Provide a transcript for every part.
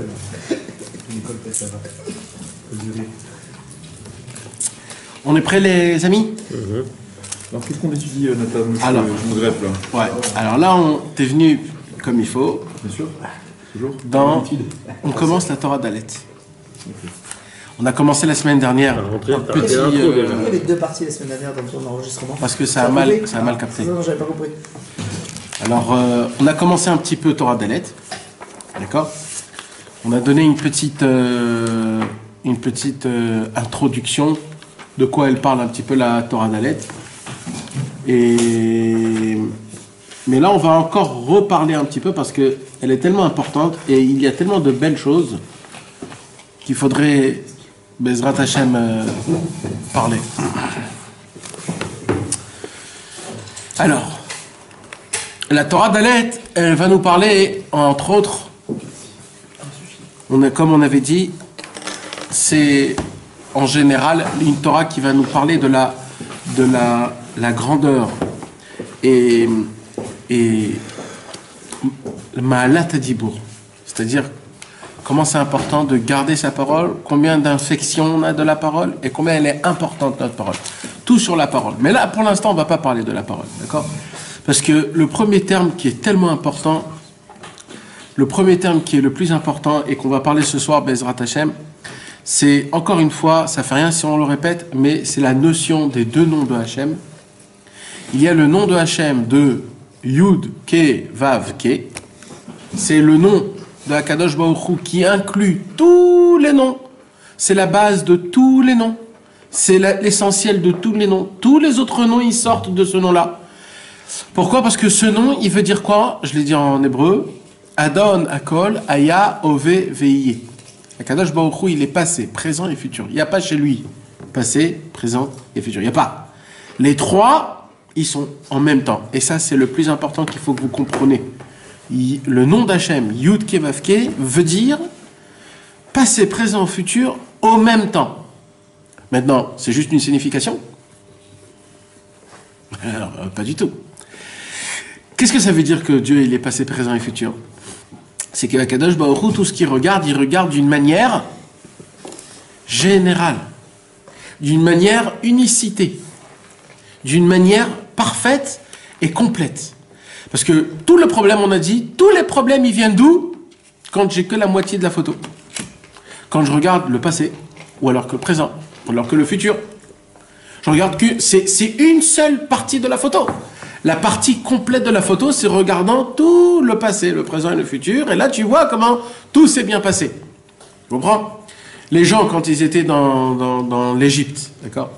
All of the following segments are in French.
l'école. L'école, ça va. On est prêts, les amis? Alors, qu'est-ce qu'on étudie, Nathan? Alors, je me greffe, là. Ouais. Alors là, t'es venu comme il faut. Bien sûr. Toujours. On commence la Torah d'Alet. On a commencé la semaine dernière. Il y avait deux parties la semaine dernière dans ton enregistrement. Parce que ça a mal capté. Non, j'avais pas compris. Alors, on a commencé un petit peu Torah d'Alet. D'accord? On a donné une petite introduction de quoi elle parle un petit peu la Torah d'Alet. Mais là, on va encore reparler un petit peu parce qu'elle est tellement importante et il y a tellement de belles choses qu'il faudrait, Bezrat Hashem, parler. Alors, la Torah d'Alet, elle va nous parler, entre autres, comme on avait dit, c'est en général une Torah qui va nous parler de la grandeur et le Ma'alat Hadibour, c'est-à-dire comment c'est important de garder sa parole, combien d'infections on a de la parole et combien elle est importante notre parole. Tout sur la parole. Mais là, pour l'instant, on ne va pas parler de la parole, d'accord? Parce que le premier terme qui est tellement important, le premier terme qui est le plus important et qu'on va parler ce soir, Bezrat Hashem, c'est, encore une fois, ça fait rien si on le répète, mais c'est la notion des deux noms de Hashem. Il y a le nom de Hashem de Yud, Ke, Vav, Ke. C'est le nom de Akadosh Baruch Hu qui inclut tous les noms. C'est la base de tous les noms. C'est l'essentiel de tous les noms. Tous les autres noms, ils sortent de ce nom-là. Pourquoi? Parce que ce nom, il veut dire quoi? Je l'ai dit en hébreu. Adon, Akol, Aya, Ove, Veiye. Akadosh Baruch Hu, il est passé, présent et futur. Il n'y a pas chez lui passé, présent et futur. Il n'y a pas. Les trois, ils sont en même temps. Et ça, c'est le plus important qu'il faut que vous compreniez. Le nom d'Hachem, Yud Ke Vav Ke, veut dire passé, présent, futur au même temps. Maintenant, c'est juste une signification? Alors, pas du tout. Qu'est-ce que ça veut dire que Dieu, il est passé, présent et futur? C'est que Akadosh Baruch Hu, tout ce qu'il regarde, il regarde d'une manière générale, d'une manière unicité, d'une manière parfaite et complète. Parce que tout le problème, on a dit, tous les problèmes, ils viennent d'où? Quand j'ai que la moitié de la photo. Quand je regarde le passé, ou alors que le présent, ou alors que le futur. Je regarde que c'est une seule partie de la photo. La partie complète de la photo, c'est regardant tout le passé, le présent et le futur. Et là, tu vois comment tout s'est bien passé. Tu comprends? Les gens, quand ils étaient dans l'Égypte, d'accord?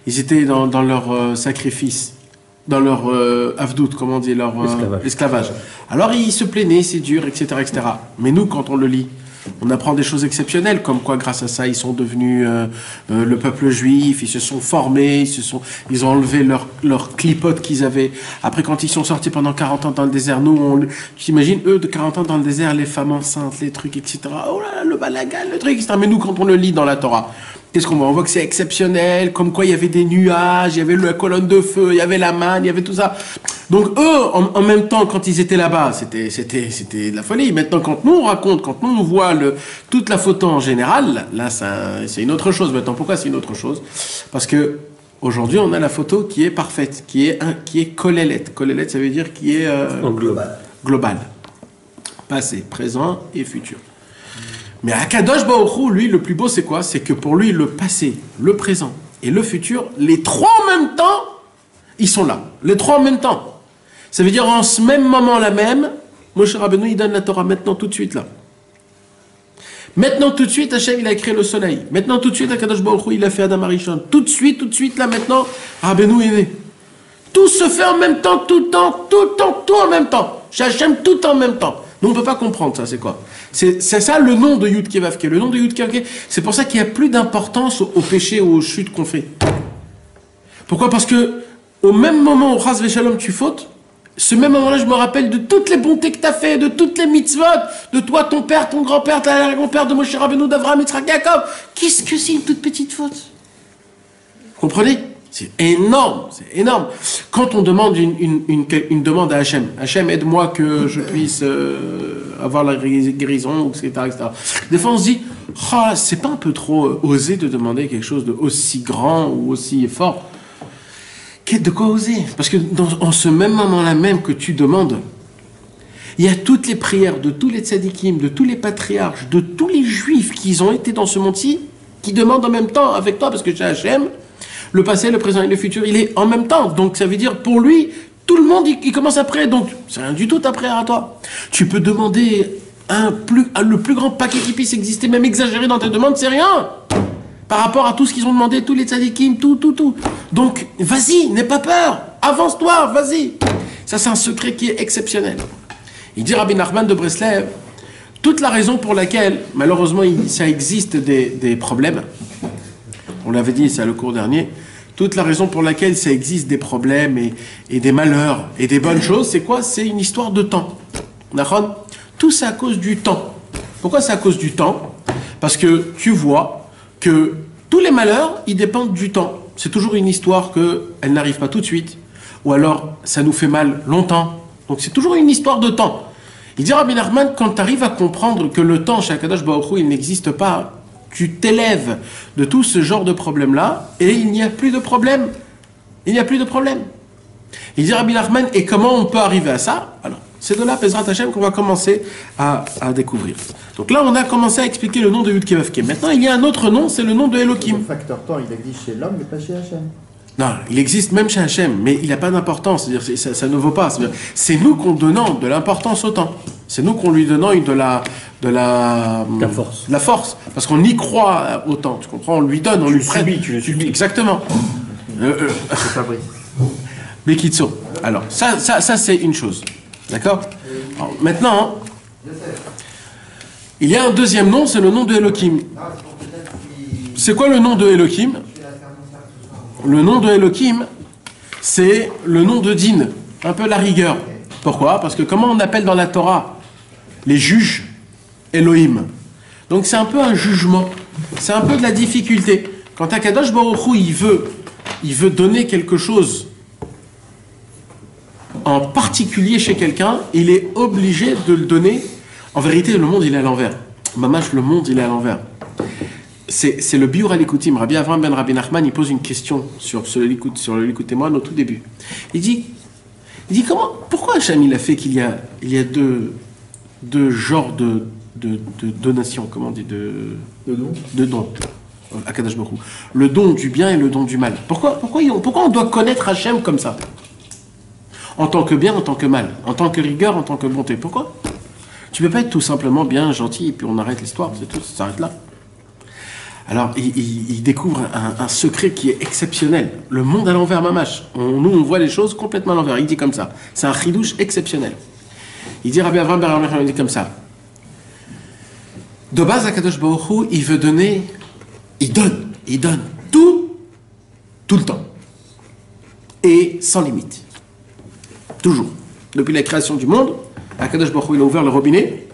Ils étaient dans leur sacrifice, dans leur avdout, comment on dit, leur esclavage. Alors, ils se plaignaient, c'est dur, etc., etc. Mais nous, quand on le lit, on apprend des choses exceptionnelles, comme quoi, grâce à ça, ils sont devenus le peuple juif, ils se sont formés, ils ont enlevé leur clipote qu'ils avaient. Après, quand ils sont sortis pendant 40 ans dans le désert, nous, t'imagines, eux, de 40 ans dans le désert, les femmes enceintes, les trucs, etc. Oh là là, le balagan, le truc, etc. Mais nous, quand on le lit dans la Torah, qu'est-ce qu'on voit? On voit que c'est exceptionnel, comme quoi il y avait des nuages, il y avait la colonne de feu, il y avait la manne, il y avait tout ça. Donc eux, en même temps, quand ils étaient là-bas, c'était de la folie. Maintenant, quand nous on raconte, quand nous on voit toute la photo en général, là, c'est une autre chose. Maintenant, pourquoi c'est une autre chose? Parce que aujourd'hui, on a la photo qui est parfaite, qui est kolelet. Kolelet, ça veut dire qui est global. Passé, présent et futur. Mais Akadosh Baruch Hu, lui, le plus beau, c'est quoi? C'est que pour lui, le passé, le présent et le futur, les trois en même temps, ils sont là. Les trois en même temps. Ça veut dire en ce même moment-là même, Moshe Rabbeinu, il donne la Torah maintenant, tout de suite, là. Maintenant, tout de suite, Hachem, il a créé le soleil. Maintenant, tout de suite, Akadosh Baruch Hu, il a fait Adam Arishon. Tout de suite, là, maintenant, Rabbeinu est né. Tout se fait en même temps, tout en même temps. Chez Hachem, tout en même temps. Nous, on ne peut pas comprendre ça, c'est quoi? C'est ça le nom de Yud Ke Vav Ke. Le nom de Yud Ke Vav Ke, c'est pour ça qu'il n'y a plus d'importance au péché ou aux chutes qu'on fait. Pourquoi? Parce que au même moment où Chas Veshalom tu fautes, ce même moment-là, je me rappelle de toutes les bontés que tu as fait, de toutes les mitzvot, de toi, ton père, ton grand-père, ton grand-père, de Moshe Rabbeinu, d'Avraham, Yitzhak, Yaakov. Qu'est-ce que c'est une toute petite faute? Vous comprenez? C'est énorme, c'est énorme. Quand on demande une demande à Hachem, Hachem, aide-moi que je puisse avoir la guérison, etc., etc. Des fois, on se dit, oh, c'est pas un peu trop osé de demander quelque chose de aussi grand ou aussi fort. De quoi oser? Parce que en ce même moment-là même que tu demandes, il y a toutes les prières de tous les tzadikim, de tous les patriarches, de tous les juifs qui ont été dans ce monde-ci, qui demandent en même temps avec toi, parce que chez Hachem, le passé, le présent et le futur, il est en même temps. Donc ça veut dire, pour lui, tout le monde, il commence après. Donc c'est rien du tout ta prière à toi. Tu peux demander le plus grand paquet qui puisse exister, même exagéré dans tes demandes, c'est rien. Par rapport à tout ce qu'ils ont demandé, tous les tzadikim, tout. Donc, vas-y, n'aie pas peur. Avance-toi, vas-y. Ça, c'est un secret qui est exceptionnel. Il dit Rabbi Nachman de Breslev, toute la raison pour laquelle, malheureusement, ça existe des problèmes, on l'avait dit, c'est le cours dernier, toute la raison pour laquelle ça existe des problèmes et des malheurs et des bonnes choses, c'est quoi? C'est une histoire de temps. D'accord? Tout c'est à cause du temps. Pourquoi c'est à cause du temps? Parce que tu vois que tous les malheurs, ils dépendent du temps. C'est toujours une histoire qu'elle n'arrive pas tout de suite, ou alors ça nous fait mal longtemps. Donc c'est toujours une histoire de temps. Il dit Rabbi Nachman, quand tu arrives à comprendre que le temps chez Akadosh Baruch Hu, il n'existe pas, tu t'élèves de tout ce genre de problème-là, et il n'y a plus de problème. Il n'y a plus de problème. Il dit Rabbi Nachman, et comment on peut arriver à ça? Alors, c'est de là, Bezrat Hashem, qu'on va commencer à découvrir. Donc là, on a commencé à expliquer le nom de Yud-Keh Vav-Keh. Maintenant, il y a un autre nom, c'est le nom de Elohim. Le facteur temps, il existe chez l'homme, mais pas chez Hachem. Non, il existe même chez Hachem, mais il n'a pas d'importance. C'est-à-dire, ça ne vaut pas. C'est nous qu'on donnons de l'importance au temps. C'est nous qu'on lui donnons de la force. La force. Parce qu'on y croit au temps. Tu comprends? On lui donne, on lui prête. Tu le subis. Exactement. C'est Fabrice. Bekitso. Alors, ça c'est une chose. D'accord? Alors, maintenant, il y a un deuxième nom, c'est le nom de Elohim. C'est quoi le nom de Elohim? Le nom de Elohim, c'est le nom de Din, un peu la rigueur. Pourquoi? Parce que comment on appelle dans la Torah les juges? Elohim. Donc c'est un peu un jugement, c'est un peu de la difficulté. Quand Akadosh Baruch Hu, il veut donner quelque chose en particulier chez quelqu'un, il est obligé de le donner. En vérité, le monde, il est à l'envers. Mamash, le monde, il est à l'envers. C'est le Biur al-Ikutim. Rabbi Avram ben Rabbi Nachman, il pose une question sur le Likutei Moharan au tout début. Il dit pourquoi Hachem il a fait qu'il y a deux genres de donations, comment on dit, de dons à Kadosh Baruch Hu. Le don du bien et le don du mal. Pourquoi on doit connaître Hachem comme ça? En tant que bien, en tant que mal, en tant que rigueur, en tant que bonté. Pourquoi? Tu peux pas être tout simplement bien, gentil, et puis on arrête l'histoire, c'est tout, ça s'arrête là. Alors, il découvre un secret qui est exceptionnel. Le monde à l'envers, mamash. Nous, on voit les choses complètement à l'envers. Il dit comme ça. C'est un chidouche exceptionnel. Il dit, Rabbi Avram ben Rabbi Nachman, il dit comme ça. De base, Akadosh Baruch Hu, il veut donner, il donne tout le temps. Et sans limite. Toujours. Depuis la création du monde, Akadosh Baruch Hu, il a ouvert le robinet,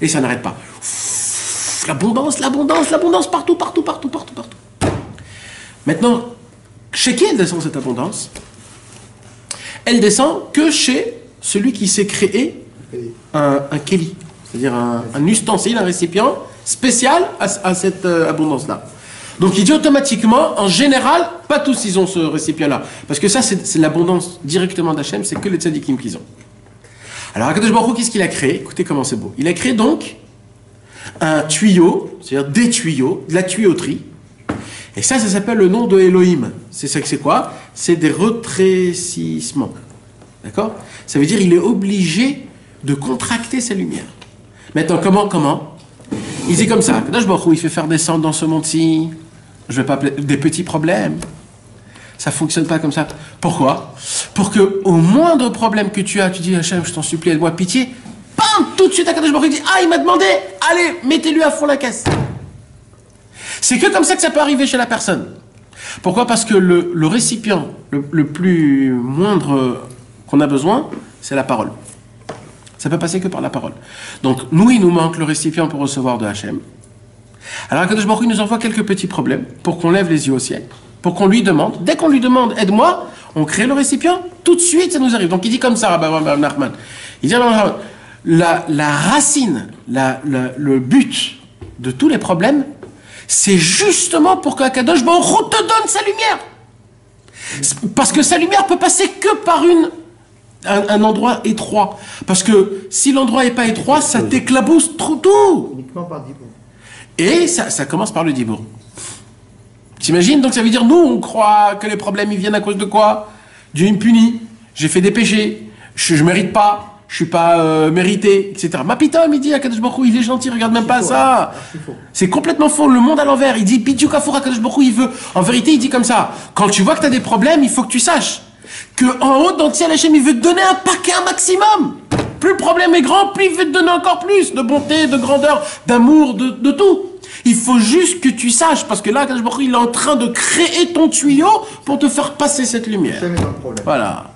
et ça n'arrête pas. L'abondance, partout. Maintenant, chez qui elle descend cette abondance? Elle descend que chez celui qui s'est créé un keli, c'est-à-dire un ustensile, un récipient spécial à cette abondance-là. Donc il dit automatiquement, en général, pas tous ils ont ce récipient-là. Parce que ça, c'est l'abondance directement d'Hachem, c'est que les tzadikim qu'ils ont. Alors, Akadosh Baruch Hu, qu'est-ce qu'il a créé? Écoutez comment c'est beau. Il a créé donc un tuyau, c'est-à-dire des tuyaux, de la tuyauterie. Et ça s'appelle le nom de Elohim. C'est quoi? C'est des rétrécissements. D'accord? Ça veut dire qu'il est obligé de contracter sa lumière. Maintenant, comment? Il dit comme ça, Akadosh Baruch Hu, il fait faire descendre dans ce monde-ci, je vais pas appeler des petits problèmes. Ça fonctionne pas comme ça. Pourquoi? Pour que au moindre problème que tu as, tu dis Hachem, je t'en supplie, aide-moi, pitié. Bam! Tout de suite, Akadosh Baruch Hu dit, il m'a demandé, allez, mettez-lui à fond la caisse. C'est que comme ça que ça peut arriver chez la personne. Pourquoi? Parce que le récipient le plus moindre qu'on a besoin, c'est la parole. Ça peut passer que par la parole. Donc, nous, il nous manque le récipient pour recevoir de Hachem. Alors, Akadosh Baruch Hu nous envoie quelques petits problèmes pour qu'on lève les yeux au ciel. pour qu'on lui demande. Dès qu'on lui demande, aide-moi, on crée le récipient, tout de suite ça nous arrive. Donc il dit comme ça, Rabbi Nachman. Il dit, la racine, le but de tous les problèmes, c'est justement pour qu'Akadosh Baruch Hu te donne sa lumière. Parce que sa lumière peut passer que par un endroit étroit. Parce que si l'endroit n'est pas étroit, ça t'éclabousse tout. Uniquement par dibour. Et ça commence par le dibour. T'imagines? Donc ça veut dire, nous, on croit que les problèmes, ils viennent à cause de quoi? Dieu me punit, j'ai fait des péchés, je mérite pas, je suis pas mérité, etc. Ma pitom, il dit à Kadosh Baruch Hu, il est gentil, regarde même pas ça. C'est complètement faux, le monde à l'envers. Il dit, Bidou Kafoura, Kadosh Baruch Hu, il veut. En vérité, il dit comme ça, quand tu vois que tu as des problèmes, il faut que tu saches que en haut, dans le ciel, Hachem, il veut te donner un paquet, un maximum. Plus le problème est grand, plus il veut te donner encore plus de bonté, de grandeur, d'amour, de tout. Il faut juste que tu saches, parce que là, Kadosh Baruch Hu, il est en train de créer ton tuyau pour te faire passer cette lumière. Voilà.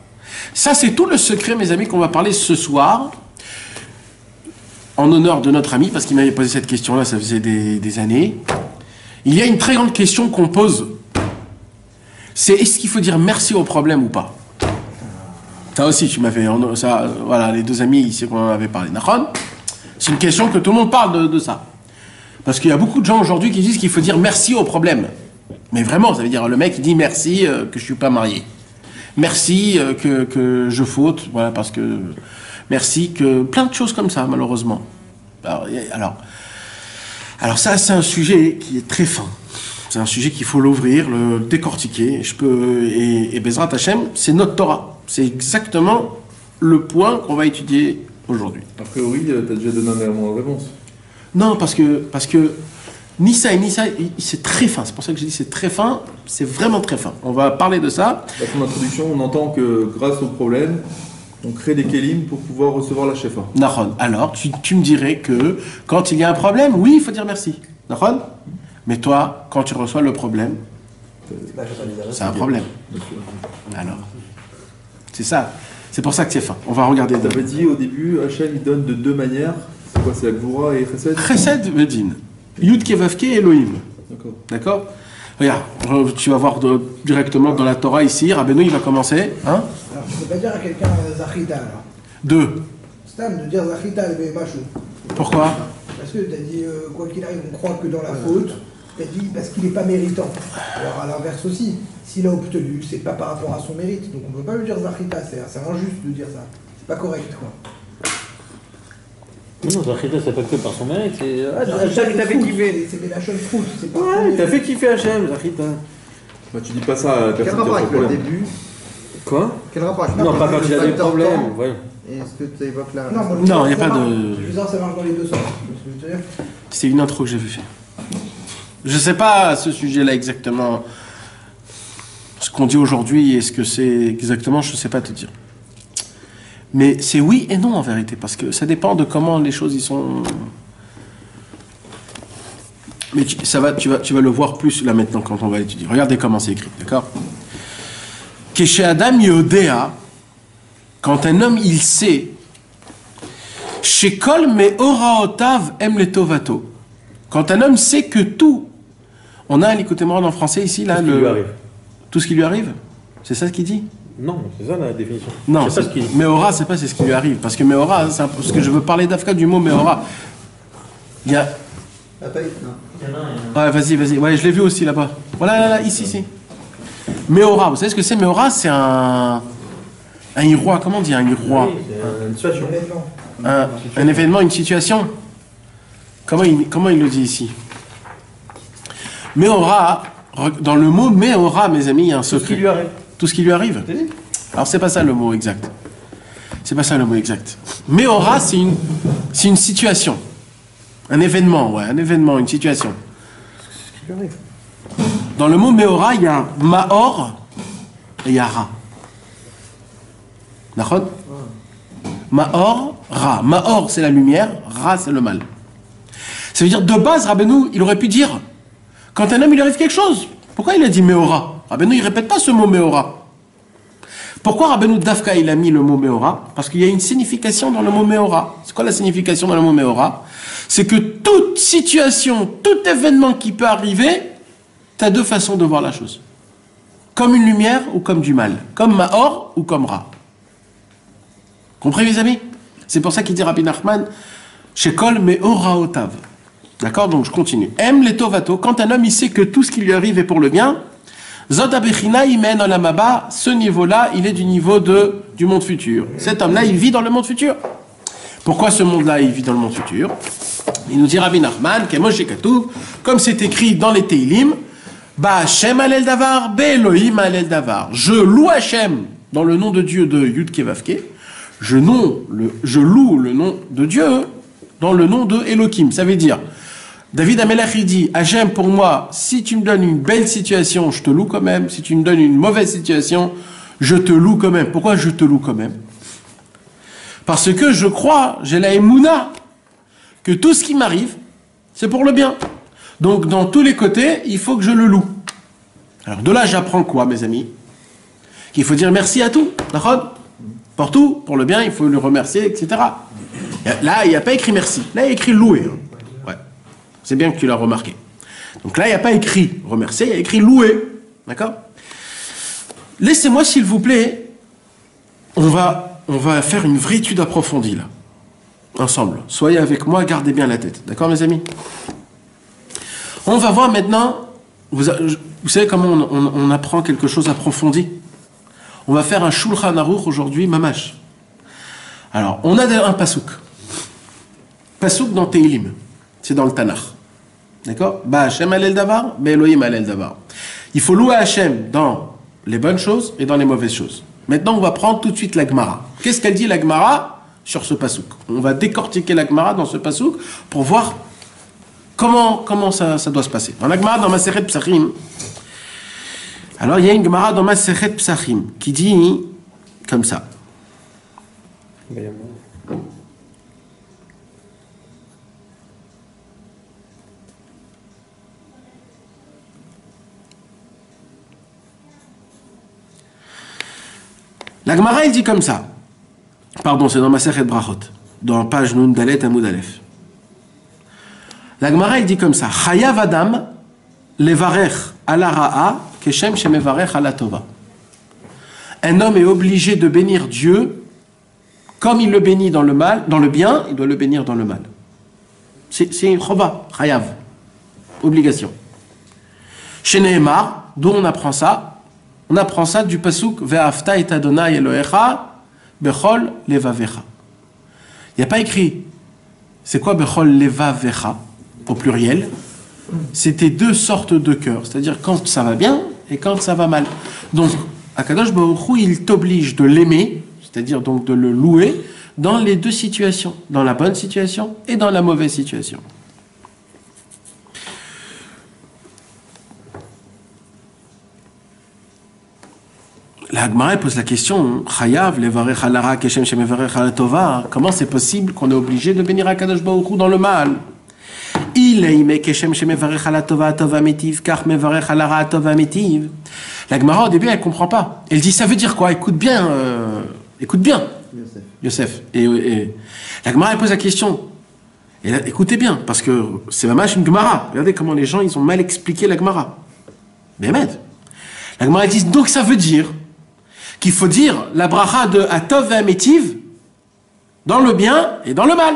Ça, c'est tout le secret, mes amis, qu'on va parler ce soir, en honneur de notre ami, parce qu'il m'avait posé cette question-là, ça faisait des années. Il y a une très grande question qu'on pose, c'est est-ce qu'il faut dire merci au problème ou pas? Ça aussi, tu m'avais... Voilà, les deux amis ici qu'on en avait parlé. C'est une question que tout le monde parle de ça. Parce qu'il y a beaucoup de gens aujourd'hui qui disent qu'il faut dire merci au problème. Mais vraiment, ça veut dire le mec il dit merci que je ne suis pas marié. Merci que je faute, voilà, parce que... Merci que... Plein de choses comme ça, malheureusement. Alors ça, c'est un sujet qui est très fin. C'est un sujet qu'il faut l'ouvrir, le décortiquer. Et Bezrat Hashem, c'est notre Torah. C'est exactement le point qu'on va étudier aujourd'hui. A priori, tu as déjà donné une réponse. Non, parce que ni ça, c'est très fin. C'est pour ça que je dis c'est très fin. C'est vraiment très fin. On va parler de ça. Dans ton introduction, on entend que grâce au problème, on crée des kélim pour pouvoir recevoir la shefa. Nahon. Alors, tu me dirais que quand il y a un problème, oui, il faut dire merci. Nahon. Mais toi, quand tu reçois le problème, c'est un problème. Alors, c'est ça. C'est pour ça que c'est fin. On va regarder. Tu avais dit au début, Hachem il donne de deux manières. C'est quoi? C'est la Gvura et Chesed? Chesed Vedin. Yud Kevavke Elohim. D'accord. D'accord? Regarde, tu vas voir directement dans la Torah ici. Rabbeinu, il va commencer. Hein? Alors, tu ne peux pas dire à quelqu'un Zachita alors. Deux. C'est un de dire Zachita le Machou. Pourquoi? Parce que tu as dit, quoi qu'il arrive, on croit que dans la faute. Tu as dit parce qu'il n'est pas méritant. Alors à l'inverse aussi, s'il a obtenu, c'est pas par rapport à son mérite. Donc on ne peut pas lui dire Zachita, c'est injuste de dire ça. C'est pas correct quoi. Non, Zachita, c'est pas que par son mérite, c'est... Hachem, il t'a fait kiffer. C'est la chose frousse, c'est pas... Ouais, t'as fait kiffer Hachem, Zachita. Bah, tu dis pas ça à la Quel personne rapport qui a avec le le problème. début? Quoi? Quel rapport avec Non, pas quand il a des problèmes, ouais. Et est-ce que tu évoques là? Non, il n'y a pas de... Je veux dire, ça marche dans les deux sens. Je veux dire. C'est une intro que j'avais fait. Je ne sais pas à ce sujet-là exactement ce qu'on dit aujourd'hui et ce que c'est exactement, je ne sais pas te dire. Mais c'est oui et non en vérité, parce que ça dépend de comment les choses y sont. Mais tu vas le voir plus là maintenant quand on va l'étudier. Regardez comment c'est écrit, d'accord? Keshe Adam Yodea, quand un homme il sait, Shekol Meoraotav Em Letovato, quand un homme sait que tout, on a un Likutei-Moharan en français ici, là, Tout ce qui lui arrive. Tout ce qui lui arrive? C'est ça ce qu'il dit? Non, c'est ça la définition. Non, c'est pas ce qu'il dit. Meora, c'est pas c'est ce qui lui arrive. Parce que Meora, c'est parce que je veux parler d'Afka du mot Meora. Il y a... Ouais, vas-y. Ouais, je l'ai vu aussi là-bas. Voilà, là, ici. Meora, vous savez ce que c'est? Meora, c'est un roi. Comment on dit un roi? Une situation. Un événement, une situation. Comment il le dit ici? Meora, dans le mot Meora, mes amis, il y a un secret. Tout ce qui lui arrive. Tout ce qui lui arrive? Alors, c'est pas ça le mot exact. C'est pas ça le mot exact. Meora, c'est une situation. Un événement, ouais, une situation. Ce qui lui arrive. Dans le mot Meora, il y a Maor et il y a Ra. D'accord? Maor, Ra. Maor, c'est la lumière, Ra, c'est le mal. Ça veut dire, de base, Rabbeinu, il aurait pu dire, quand un homme, il arrive quelque chose, pourquoi il a dit Meora? Rabbeinu, il ne répète pas ce mot Meora. Pourquoi Rabbeinu Dafka, il a mis le mot Meora? Parce qu'il y a une signification dans le mot Meora. C'est quoi la signification dans le mot Meora? C'est que toute situation, tout événement qui peut arriver, tu as deux façons de voir la chose. comme une lumière ou comme du mal, comme Maor ou comme Ra. Comprenez mes amis? C'est pour ça qu'il dit Rabbi Nachman, Shekol Meor Raotav. D'accord? Donc je continue. Aime les tovato. Quand un homme il sait que tout ce qui lui arrive est pour le bien, Zod Abechina Imen Olamaba, ce niveau-là, il est du niveau du monde futur. Cet homme-là, il vit dans le monde futur. Pourquoi ce monde-là, il vit dans le monde futur? Il nous dit Rabbi Nachman, Kemosh Katuv, comme c'est écrit dans les Teilim, Ba Hashem Alel Davar, Be Elohim Alel Davar. Je loue Hashem dans le nom de Dieu de Yud Kevavke. Je loue le nom de Dieu dans le nom de Elohim. Ça veut dire, David Amelach il dit, Hashem pour moi, si tu me donnes une belle situation, je te loue quand même. Si tu me donnes une mauvaise situation, je te loue quand même. Pourquoi je te loue quand même? Parce que je crois, j'ai la émouna, que tout ce qui m'arrive, c'est pour le bien. Donc dans tous les côtés, il faut que je le loue. Alors de là, j'apprends quoi, mes amis? Qu'il faut dire merci à tout, d'accord? Pour tout, pour le bien, il faut le remercier, etc. Là, il n'y a pas écrit merci. Là, il y a écrit louer. Ouais. C'est bien que tu l'as remarqué. Donc là, il n'y a pas écrit remercier, il y a écrit louer. D'accord? Laissez-moi, s'il vous plaît, on va faire une vraie étude approfondie, là. Ensemble. Soyez avec moi, gardez bien la tête. D'accord, mes amis? On va voir maintenant, vous savez comment on apprend quelque chose approfondi? On va faire un Shulchan Aruch aujourd'hui, mamash. Alors, on a un pasouk. Pasouk dans Teilim. C'est dans le Tanakh. D'accord? Ba Hashem alel davar, be Elohim alel davar. Il faut louer Hashem dans les bonnes choses et dans les mauvaises choses. Maintenant, on va prendre tout de suite la Gemara. Qu'est-ce qu'elle dit la Gemara sur ce pasouk? On va décortiquer la Gemara dans ce pasouk pour voir comment ça doit se passer. Dans la Gemara, dans Masechet Psachim, alors il y a une Gemara dans Masechet Psachim qui dit comme ça. La Gemara, il dit comme ça. Pardon, c'est dans Masechet Brachot, dans page Nun Dalet Amud Aleph. La Gemara, il dit comme ça. Chayav Adam levarech ala ra'a keshem shemevarech ala tova. Un homme est obligé de bénir Dieu comme il le bénit dans le mal, dans le bien, il doit le bénir dans le mal. C'est une chova, chayav, obligation. Chez Nehemar, d'où on apprend ça? On apprend ça du pasuk Ve'afta et Adonai Elohecha bechol levavecha. Il n'y a pas écrit. C'est quoi bechol levavecha au pluriel? C'était deux sortes de cœurs, c'est-à-dire quand ça va bien et quand ça va mal. Donc, Akadosh Baruch Hu, il t'oblige de l'aimer, c'est-à-dire donc de le louer, dans les deux situations, dans la bonne situation et dans la mauvaise situation. La Gemara pose la question, Chayav, levarech alara keshem shemevarech ala tova, comment c'est possible qu'on est obligé de bénir Akadosh Baruch Hu dans le mal? Il est keshem shemevarech ala tova tova metiv, car mevarech alara tova metiv. La Gemara au début elle comprend pas. Elle dit ça veut dire quoi? Écoute bien, Yosef. Et la Gemara elle pose la question. Et là, écoutez bien, parce que c'est vraiment une Gemara. Regardez comment les gens ils ont mal expliqué la Gemara. Mais la Gemara dit donc ça veut dire qu'il faut dire la bracha de Atov et Ametiv dans le bien et dans le mal.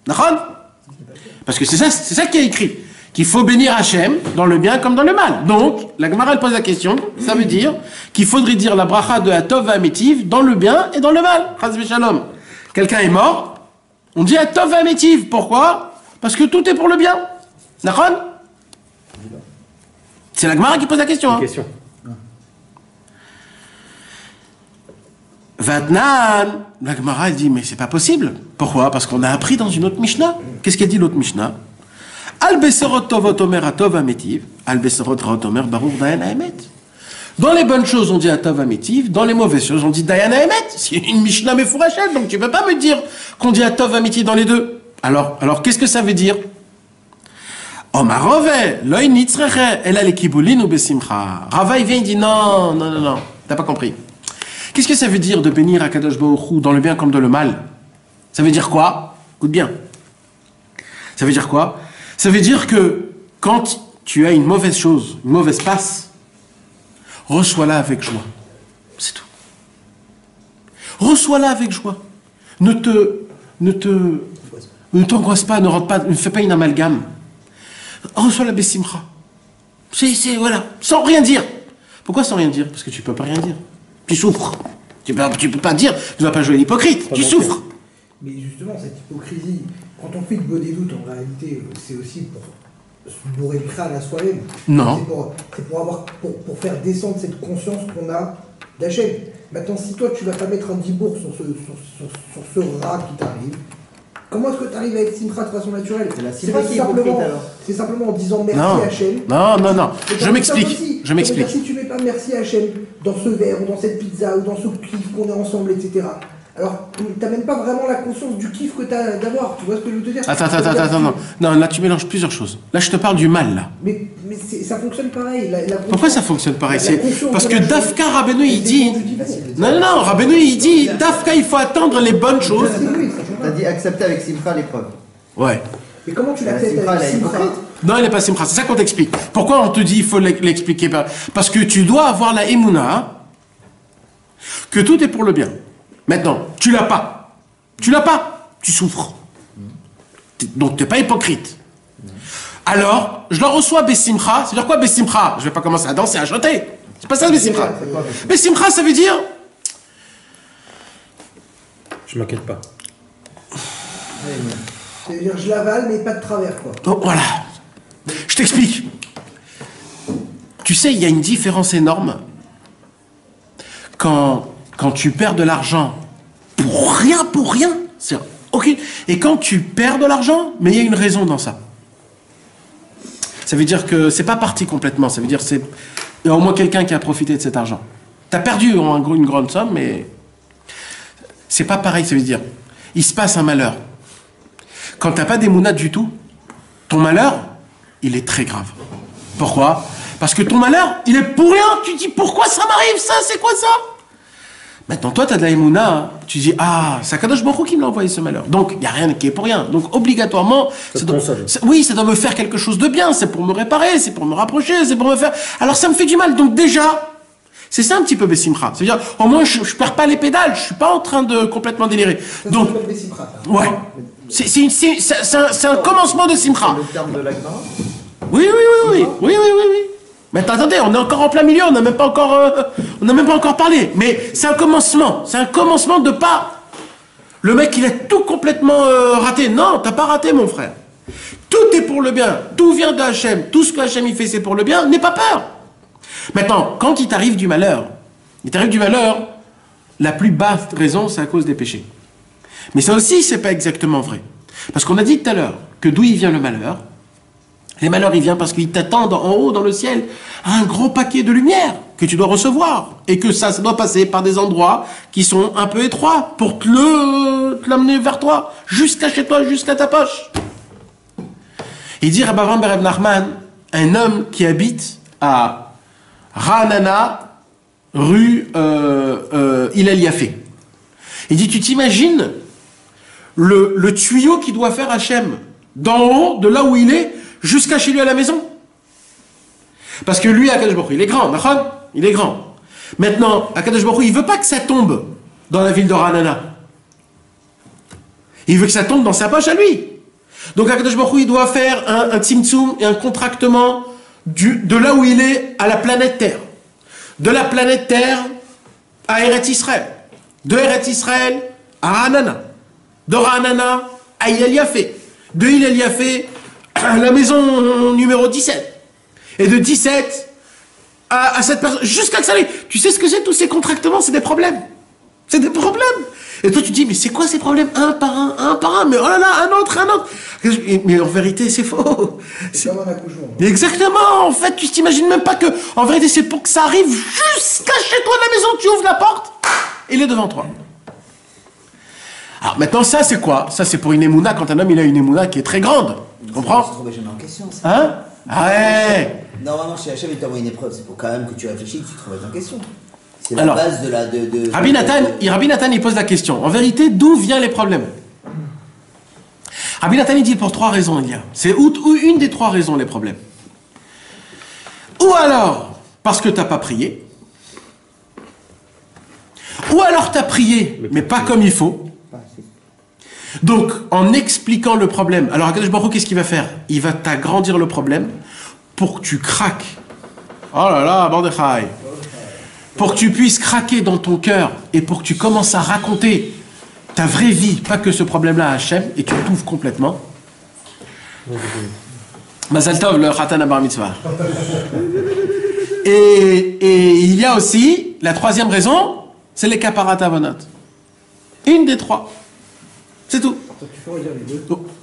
D'accord? Parce que c'est ça qui est écrit. Qu'il faut bénir Hachem dans le bien comme dans le mal. Donc, la Gemara elle pose la question, ça veut dire qu'il faudrait dire la bracha de Atov et Ametiv dans le bien et dans le mal. Chas v'shalom. Quelqu'un est mort, on dit Atov et Ametiv. Pourquoi? Parce que tout est pour le bien. D'accord? C'est la Gemara qui pose la question. Hein. Question. Vatnan, la Gemara elle dit mais c'est pas possible. Pourquoi? Parce qu'on a appris dans une autre Mishnah. Qu'est-ce qu'elle dit l'autre Mishnah? Al besorot tovot omer atov ametiv, al besorot raot omer baruch dayan haemet. Dans les bonnes choses on dit atov ametiv, dans les mauvaises choses on dit dayan haemet. C'est une Mishnah mefourachette, donc tu peux pas me dire qu'on dit atov ametiv dans les deux. Alors qu'est-ce que ça veut dire? Omar Rove, loy nitzreche, elle a les kiboulin ou besimcha. Rava il vient il dit non, t'as pas compris. Qu'est-ce que ça veut dire de bénir Akadosh Baruch Hu dans le bien comme dans le mal? Ça veut dire quoi? Écoute bien. Ça veut dire quoi? Ça veut dire que quand tu as une mauvaise chose, une mauvaise passe, reçois-la avec joie. C'est tout. Reçois-la avec joie. Ne t'angoisse pas, ne fais pas une amalgame. Reçois-la besimcha. Voilà, sans rien dire. Pourquoi sans rien dire? Parce que tu peux pas rien dire. Tu souffres. Tu peux pas dire, tu ne vas pas jouer l'hypocrite, tu souffres. Mais justement, cette hypocrisie, quand on fait de bonnes doutes, en réalité, c'est aussi pour se bourrer le crâne à soi-même. Non. C'est pour faire descendre cette conscience qu'on a d'Hachem. Maintenant, si toi, tu vas pas mettre un dibourg sur ce rat qui t'arrive, comment est-ce que tu arrives à être simcha de façon naturelle? C'est simplement en disant merci à Hachem. Non. Je m'explique. Si tu mets pas merci à Hachem dans ce verre, ou dans cette pizza, ou dans ce kiff qu'on est ensemble, etc., alors t'as même pas vraiment la conscience du kiff que t'as d'avoir. Tu vois ce que je veux te dire? Attends. Non, là tu mélanges plusieurs choses. Là je te parle du mal, là. Mais ça fonctionne pareil. Pourquoi ça fonctionne pareil? Parce que Dafka, Rabbeinu, il dit... Non, Rabbeinu, il dit, Dafka, il faut attendre les bonnes choses. T'as dit accepter avec simcha l'épreuve. Ouais. Mais comment tu l'acceptes avec simcha? Non, il n'est pas simcha. C'est ça qu'on t'explique. Pourquoi on te dit il faut l'expliquer? Parce que tu dois avoir la émouna que tout est pour le bien. Maintenant, tu l'as pas. Tu souffres. Donc tu n'es pas hypocrite. Alors, je la reçois besimcha. C'est-à-dire quoi besimcha? Je ne vais pas commencer à danser, à chanter. C'est pas ça besimcha. Besimcha, ça veut dire... Je m'inquiète pas. C'est-à-dire je l'avale mais pas de travers, quoi. Oh, voilà. Je t'explique. Tu sais, il y a une différence énorme quand tu perds de l'argent pour rien, c'est aucune. Et quand tu perds de l'argent, mais il y a une raison dans ça. Ça veut dire que c'est pas parti complètement. Ça veut dire il y a au moins quelqu'un qui a profité de cet argent. Tu as perdu une grande somme, mais c'est pas pareil. Ça veut dire, il se passe un malheur. Quand tu n'as pas d'émouna du tout, ton malheur, il est très grave. Pourquoi? Parce que ton malheur, il est pour rien. Tu dis, pourquoi ça m'arrive ça? C'est quoi ça? Maintenant, toi, tu as de la émouna. Tu dis, ah, c'est Akadosh Baruch Hu qui me l'a envoyé ce malheur. Donc, il n'y a rien qui est pour rien. Donc, obligatoirement, ça doit me faire quelque chose de bien. C'est pour me réparer, c'est pour me rapprocher, c'est pour me faire... Alors, ça me fait du mal. Donc, déjà, c'est ça un petit peu Bessimcha. C'est-à-dire, au moins, je ne perds pas les pédales. Je ne suis pas en train de complètement délirer. Donc, ouais. C'est un commencement de Simcha. Le terme de l'Agmara. Oui. Mais attendez, on est encore en plein milieu, on n'a même pas encore parlé. Mais c'est un commencement de pas. Le mec, il a tout complètement raté. Non, t'as pas raté, mon frère. Tout est pour le bien. Tout vient de Hachem. Tout ce que Hachem il fait, c'est pour le bien. N'aie pas peur. Maintenant, quand il t'arrive du malheur, la plus basse raison, c'est à cause des péchés. Mais ça aussi, c'est pas exactement vrai. Parce qu'on a dit tout à l'heure que d'où il vient le malheur? Les malheurs, ils viennent parce qu'ils t'attendent en haut dans le ciel un gros paquet de lumière que tu dois recevoir. Et que ça doit passer par des endroits qui sont un peu étroits pour te l'amener vers toi, jusqu'à chez toi, jusqu'à ta poche. Il dit Rabbi Avraham Berev Nachman, un homme qui habite à Ra'anana, rue Hillel Yafé. Il dit, tu t'imagines le tuyau qu'il doit faire Hachem d'en haut, de là où il est, jusqu'à chez lui à la maison? Parce que lui, Akadosh Baruch Hu, il est grand, il est grand. Maintenant, Akadosh Baruch Hu, il veut pas que ça tombe dans la ville de Ra'anana. Il veut que ça tombe dans sa poche à lui. Donc Akadosh Baruch Hu, il doit faire un tzimtzum et un contractement de là où il est à la planète Terre. De la planète Terre à Eretz Israël. De Eretz Israël à Ra'anana. De Ra'anana à Hillel Yafé. De Hillel Yafé à la maison numéro 17. Et de 17 à cette personne. Jusqu'à que ça arrive. Tu sais ce que c'est tous ces contractements? C'est des problèmes. C'est des problèmes. Et toi tu te dis, mais c'est quoi ces problèmes? Un par un. Mais oh là là, un autre. Mais en vérité, c'est faux. C'est comme un accouchement. Exactement. En fait, tu t'imagines même pas que, en vérité, c'est pour que ça arrive jusqu'à chez toi à la maison. Tu ouvres la porte, il est devant toi. Alors maintenant, ça c'est quoi? Ça c'est pour une émouna, quand un homme il a une émouna qui est très grande. Tu comprends? Ça se trouve jamais en question, ça. Hein? Ah ouais. Normalement, chez Hachem, il t'envoie une épreuve. C'est pour quand même que tu réfléchis, que tu te remettes en question. C'est la Alors, base de la... Rabbi Nathan, il pose la question. En vérité, d'où viennent les problèmes? Rabbi Nathan, il dit pour 3 raisons, il y a. C'est une des 3 raisons, les problèmes. Ou alors, parce que tu n'as pas prié. Ou alors tu as prié, mais pas comme il faut. Donc, en expliquant le problème, alors Akadosh Baruch Hu, qu'est-ce qu'il va faire? Il va t'agrandir le problème pour que tu craques. Oh là là, Mordechai. Pour que tu puisses craquer dans ton cœur et pour que tu commences à raconter ta vraie vie, pas que ce problème-là à Hachem, et tu t'ouvres complètement. Mazal Tov, le Khatan Bar Mitzvah. Et il y a aussi, la troisième raison, c'est les kaparat avonot. Une des trois. C'est tout.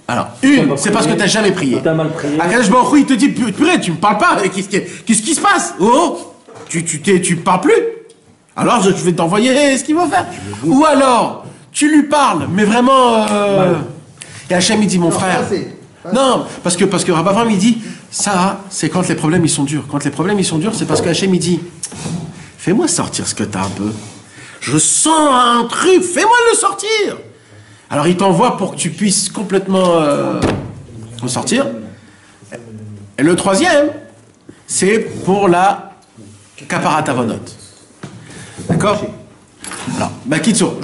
Alors, une, c'est parce que tu n'as jamais prié. T'as mal prié. Akadosh Baruch Hu, il te dit, purée, tu me parles pas. Qu'est-ce qui se passe? Oh, tu parles plus. Alors, je vais t'envoyer ce qu'il va faire. Ou alors, tu lui parles, mais vraiment... Et Hachem, il dit, mon frère... Non, parce que Rabbi Avraham, il dit, ça, c'est quand les problèmes, ils sont durs. Quand les problèmes, ils sont durs, c'est parce que Hachem, il dit, fais-moi sortir ce que tu as un peu. Je sens un truc, fais-moi le sortir. Alors il t'envoie pour que tu puisses complètement en sortir. Et le troisième, c'est pour la kaparat avonot. D'accord? Alors, Kitsour,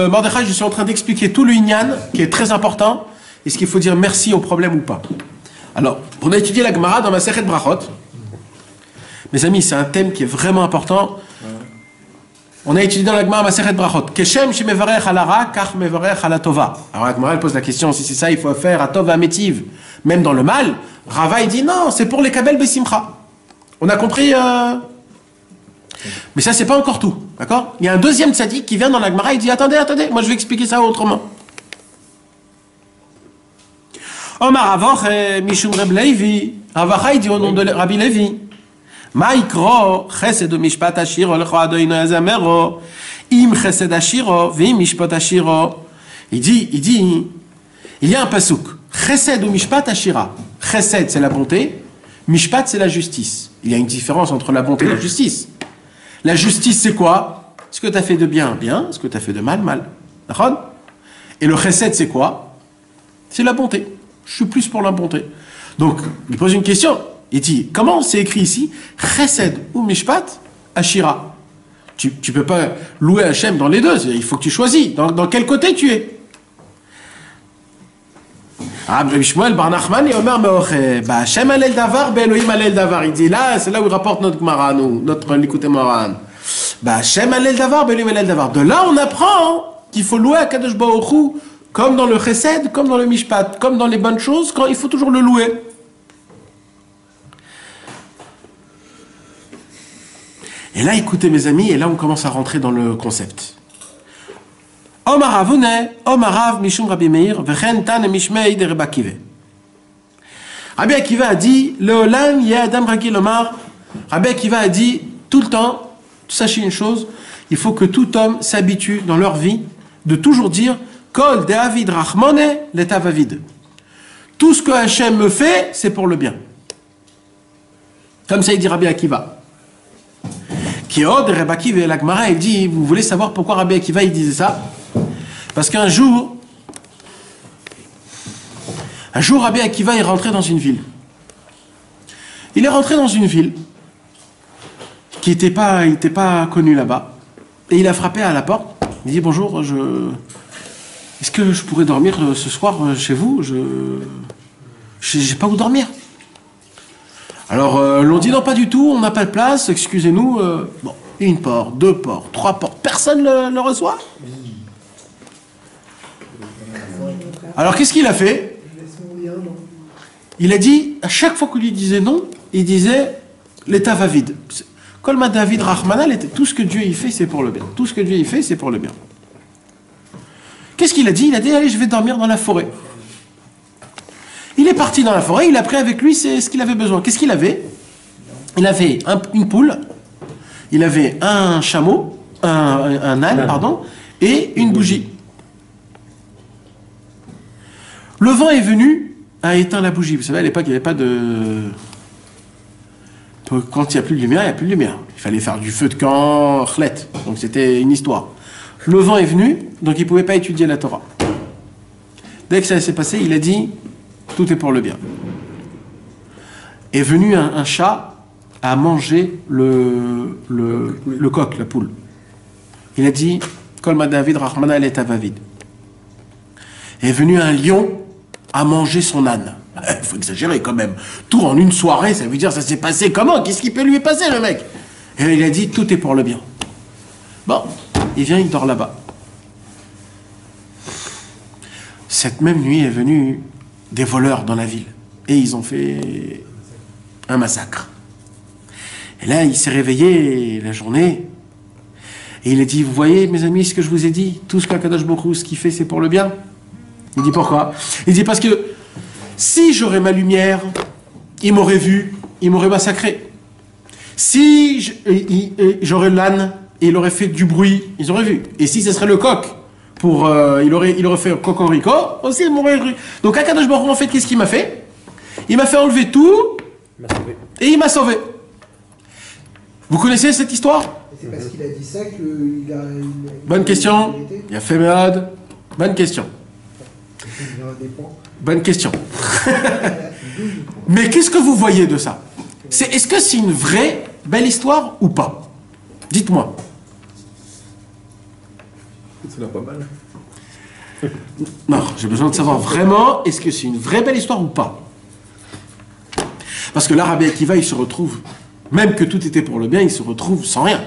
Mordechai, je suis en train d'expliquer tout le Inyan, qui est très important, est-ce qu'il faut dire merci au problème ou pas? Alors, on a étudié la Gemara dans Masechet Brachot. Mes amis, c'est un thème qui est vraiment important. On a étudié dans la Gemara Masechet Brachot. Keshem shemevarech ala ra, kach mevarech ala tova. Alors la Gemara, elle pose la question, si c'est ça, il faut faire à tov ametiv. Même dans le mal, Rava, il dit non, c'est pour les kabel besimcha. On a compris Mais ça, c'est pas encore tout. D'accord? Il y a un deuxième tzaddik qui vient dans la Gemara, il dit attendez, moi je vais expliquer ça autrement. Omar Avoch Mishum Reb Levi. Ravacha, il dit au nom de Rabbi Levi. Maïkro, chesed ou mishpat ashiro, lecho adoino yazamero, im chesed ashiro, vim mishpat ashiro. Il dit, il y a un pasouk. Chesed ou mishpat ashira. Chesed, c'est la bonté. Mishpat, c'est la justice. Il y a une différence entre la bonté et la justice. La justice, c'est quoi? Ce que tu as fait de bien, bien. Ce que tu as fait de mal, mal. D'accord? Et le chesed, c'est quoi? C'est la bonté. Je suis plus pour la bonté. Donc, il pose une question. Il dit, comment c'est écrit ici? Chesed ou Mishpat, Ashira. Tu peux pas louer Hachem dans les deux. Il faut que tu choisis. Dans quel côté tu es? Shmuel Bar Nachman, Omer Meoche, Hachem alel davar, Elohim alel davar. Il dit là, c'est là où il rapporte notre Gemara, notre Likutei Moharan. Hachem alel davar, Elohim alel davar. De là, on apprend qu'il faut louer Akadosh Baruch Hu, comme dans le Chesed, comme dans le Mishpat, comme dans les bonnes choses, quand il faut toujours le louer. Et là, écoutez mes amis, et là on commence à rentrer dans le concept. Omar Avune, Omar Av, Mishum Rabbi Meir, Vechen Tan Mishmei de Reb Akiva. Rabbi Akiva a dit, Leolam Yeh Adam Ragil Omar. Rabbi Akiva a dit, tout le temps, sachez une chose, il faut que tout homme s'habitue dans leur vie de toujours dire, Kol de Avid Rachmone, l'Etav Avid. Tout ce que Hachem me fait, c'est pour le bien. Comme ça, il dit Rabbi Akiva. Kiod, Rabbi Akiva, la Gemara, il dit, vous voulez savoir pourquoi Rabbi Akiva, il disait ça? Parce qu'un jour, Rabbi Akiva est rentré dans une ville. Il est rentré dans une ville qui n'était pas connue là-bas. Et il a frappé à la porte. Il dit, bonjour, est-ce que je pourrais dormir ce soir chez vous? Je n'ai pas où dormir. Alors, l'on dit non, pas du tout, on n'a pas de place, excusez-nous. Bon, une porte, deux portes, trois portes, personne ne le reçoit. Alors, qu'est-ce qu'il a fait? Il a dit, à chaque fois qu'on lui disait non, il disait l'état va vide. Kolma David Rahmanal, tout ce que Dieu y fait, c'est pour le bien. Tout ce que Dieu y fait, c'est pour le bien. Qu'est-ce qu'il a dit? Il a dit, allez, je vais dormir dans la forêt. Il est parti dans la forêt, il a pris avec lui ce qu'il avait besoin. Qu'est-ce qu'il avait? Il avait une poule, il avait un chameau, un âne, pardon, et une bougie. Le vent est venu, a éteint la bougie. Vous savez, à l'époque, il n'y avait pas de... Quand il n'y a plus de lumière, il n'y a plus de lumière. Il fallait faire du feu de camp, chlet. Donc c'était une histoire. Le vent est venu, donc il ne pouvait pas étudier la Torah. Dès que ça s'est passé, il a dit... Tout est pour le bien. Est venu un chat à manger le coq, la poule. Il a dit, Kolma David, Rahmana el Tavavid. Est venu un lion à manger son âne. Il faut exagérer quand même. Tout en une soirée, ça veut dire ça s'est passé comment? Qu'est-ce qui peut lui passer, le mec? Et il a dit, tout est pour le bien. Bon, il vient, il dort là-bas. Cette même nuit est venu des voleurs dans la ville. Et ils ont fait un massacre. Et là, il s'est réveillé la journée. Et il a dit, vous voyez, mes amis, ce que je vous ai dit, tout ce qu'Akadosh Baruch Hu, ce qu'il fait, c'est pour le bien. Il dit, pourquoi? Il dit, parce que si j'aurais ma lumière, il m'aurait vu, il m'aurait massacré. Si j'aurais l'âne, et il aurait fait du bruit, ils auraient vu. Et si ce serait le coq, il aurait fait cocorico, aussi il m'aurait vu. Donc Akadosh Baruch Hu, en fait, qu'est-ce qu'il m'a fait? Il m'a fait enlever tout, et il m'a sauvé. Vous connaissez cette histoire? C'est parce qu'il a dit ça qu'il a... Bonne question. Il a fait malade. Bonne question. Bonne question. Mais qu'est-ce que vous voyez de ça? Est-ce que c'est une vraie belle histoire ou pas? Dites-moi. C'est là pas mal. Non, j'ai besoin de savoir vraiment, est-ce que c'est une vraie belle histoire ou pas? Parce que là, Rabbi Akiva, il se retrouve, même que tout était pour le bien, il se retrouve sans rien.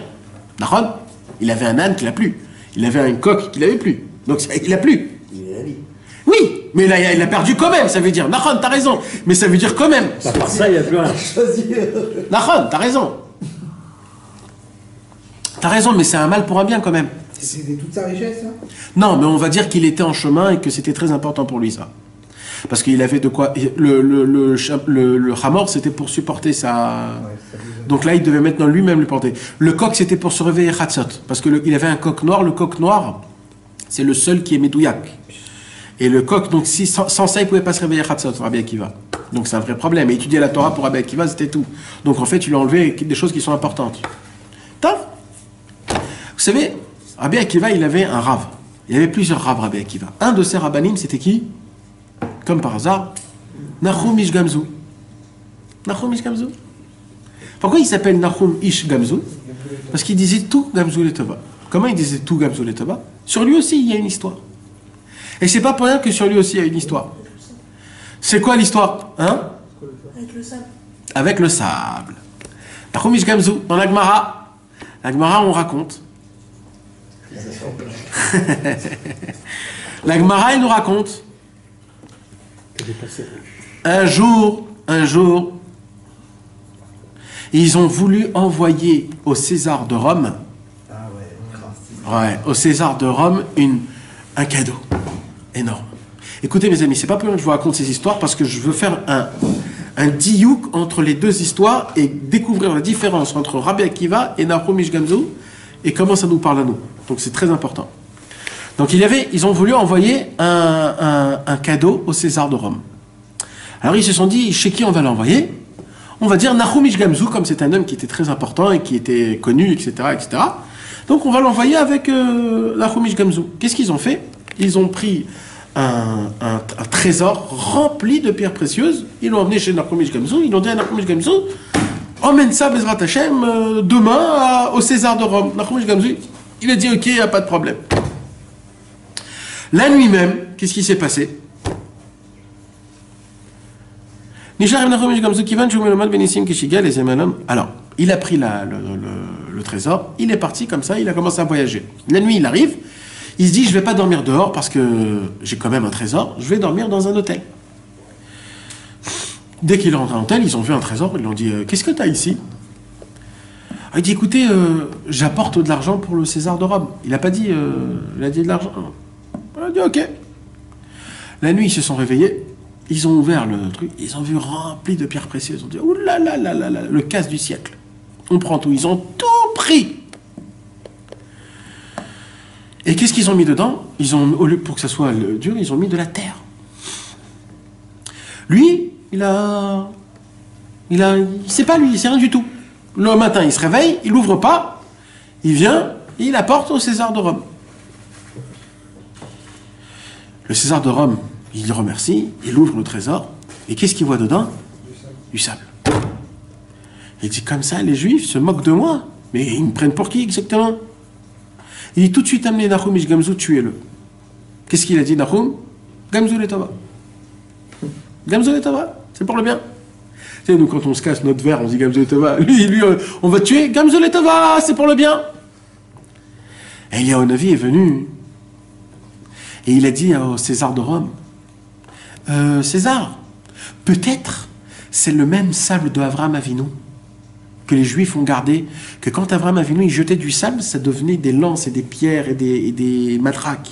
D'accord? Il avait un âne qu'il n'a plus. Il avait un coq qu'il n'avait plus. Donc il n'a plus. Il est la vie. Oui, mais là, il a perdu quand même, ça veut dire. Nahon, t'as raison. Mais ça veut dire quand même. À part ça, il n'y a plus rien. Nahon, t'as raison. T'as raison, mais c'est un mal pour un bien quand même. C'était toute sa richesse, hein? Non, mais on va dire qu'il était en chemin et que c'était très important pour lui, ça. Parce qu'il avait de quoi... Le hamor, c'était pour supporter sa... Donc là, il devait maintenant lui-même le porter. Le coq, c'était pour se réveiller Hatzot. Parce qu'il avait un coq noir. Le coq noir, c'est le seul qui est médouillac. Et le coq, donc sans ça, il ne pouvait pas se réveiller Hatzot, Rabbi Akiva. Donc c'est un vrai problème. Et étudier la Torah pour Rabbi Akiva, c'était tout. Donc en fait, tu lui as enlevé des choses qui sont importantes. Top. Vous savez, Rabbi Akiva, il avait un rave. Il avait plusieurs raves, Rabbi Akiva. Un de ses rabbanim, c'était qui? Comme par hasard, Nahum Ish Gamzu. Nahum Ish Gamzu. Pourquoi il s'appelle Nahum Ish Gamzu? Parce qu'il disait tout Gamzu Letova. Comment il disait tout Gamzu Letova? Sur lui aussi, il y a une histoire. Et c'est pas pour rien que sur lui aussi, il y a une histoire. C'est quoi l'histoire? Hein? Avec le sable. Avec le sable. Nahum Ish Gamzu, dans la Gemara. La Gemara, on raconte. La Gemara, elle nous raconte. Un jour, ils ont voulu envoyer au César de Rome, au César de Rome, un cadeau énorme. Écoutez mes amis, c'est pas pour rien que je vous raconte ces histoires, parce que je veux faire un diouk entre les deux histoires et découvrir la différence entre Rabbi Akiva et Nahum Ish Gamzu et comment ça nous parle à nous. Donc c'est très important. Donc ils ont voulu envoyer un cadeau au César de Rome. Alors ils se sont dit, chez qui on va l'envoyer? On va dire Nahum Ish Gamzu, comme c'est un homme qui était très important et qui était connu, etc. etc. Donc on va l'envoyer avec Nahum Ish Gamzu. Qu'est-ce qu'ils ont fait? Ils ont pris un trésor rempli de pierres précieuses, ils l'ont emmené chez Nahum Ish Gamzu, ils l'ont dit à Nahum Ish Gamzu, emmène ça, Bezrat Hashem, demain au César de Rome. Nahum Ish Gamzu, il a dit ok, il n'y a pas de problème. La nuit même, qu'est-ce qui s'est passé? Alors, il a pris le trésor, il est parti comme ça, il a commencé à voyager. La nuit, il arrive, il se dit, je ne vais pas dormir dehors parce que j'ai quand même un trésor, je vais dormir dans un hôtel. Dès qu'il est rentré en hôtel, ils ont vu un trésor, ils lui ont dit, qu'est-ce que tu as ici? Il dit, écoutez, j'apporte de l'argent pour le César de Rome. Il n'a pas dit, il a dit de l'argent. Il a dit, ok. La nuit, ils se sont réveillés, ils ont ouvert le truc, ils ont vu rempli de pierres précieuses. Ils ont dit, ouh là là là là là, le casse du siècle. On prend tout, ils ont tout pris. Et qu'est-ce qu'ils ont mis dedans? Ils ont, au lieu pour que ça soit dur, ils ont mis de la terre. Lui, il sait pas lui, il sait rien du tout. Le matin, il se réveille, il ouvre pas, il vient, et il apporte au César de Rome. Le César de Rome, il le remercie, il ouvre le trésor, et qu'est-ce qu'il voit dedans? Du sable. Il dit, comme ça, les Juifs se moquent de moi. Mais ils me prennent pour qui exactement? Il dit tout de suite amenez Nahum Ish Gamzu, tuez-le. Qu'est-ce qu'il a dit Nahum? Gamzu letova. Gamzu letova, c'est pour le bien. Tu sais, nous quand on se casse notre verre, on se dit Gamzu letova. Lui, on va tuer Gamzu letova, c'est pour le bien. Et Eliyahu Navi est venu et il a dit au César de Rome, César, peut-être c'est le même sable de Avraham Avinu que les Juifs ont gardé, que quand Avraham Avinu il jetait du sable, ça devenait des lances et des pierres et des matraques.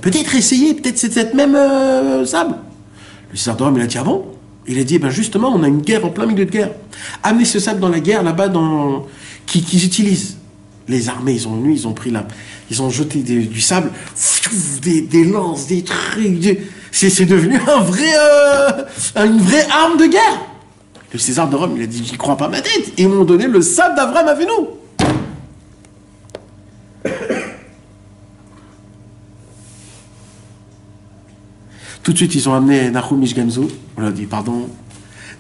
Peut-être essayer, peut-être c'est cette même sable. Le César de Rome, il a dit, ah bon? Il a dit, ben justement, on a une guerre en plein milieu de guerre. Amenez ce sable dans la guerre, là-bas, qu'ils utilisent. Les armées, ils sont venus, ils ont jeté du sable, des lances, des trucs. C'est devenu une vraie arme de guerre. Le César de Rome, il a dit, j'y crois pas ma tête. Et ils m'ont donné le sable d'Avraham Avinu. Tout de suite, ils ont amené Nahum Ish Gamzu. On leur a dit, pardon,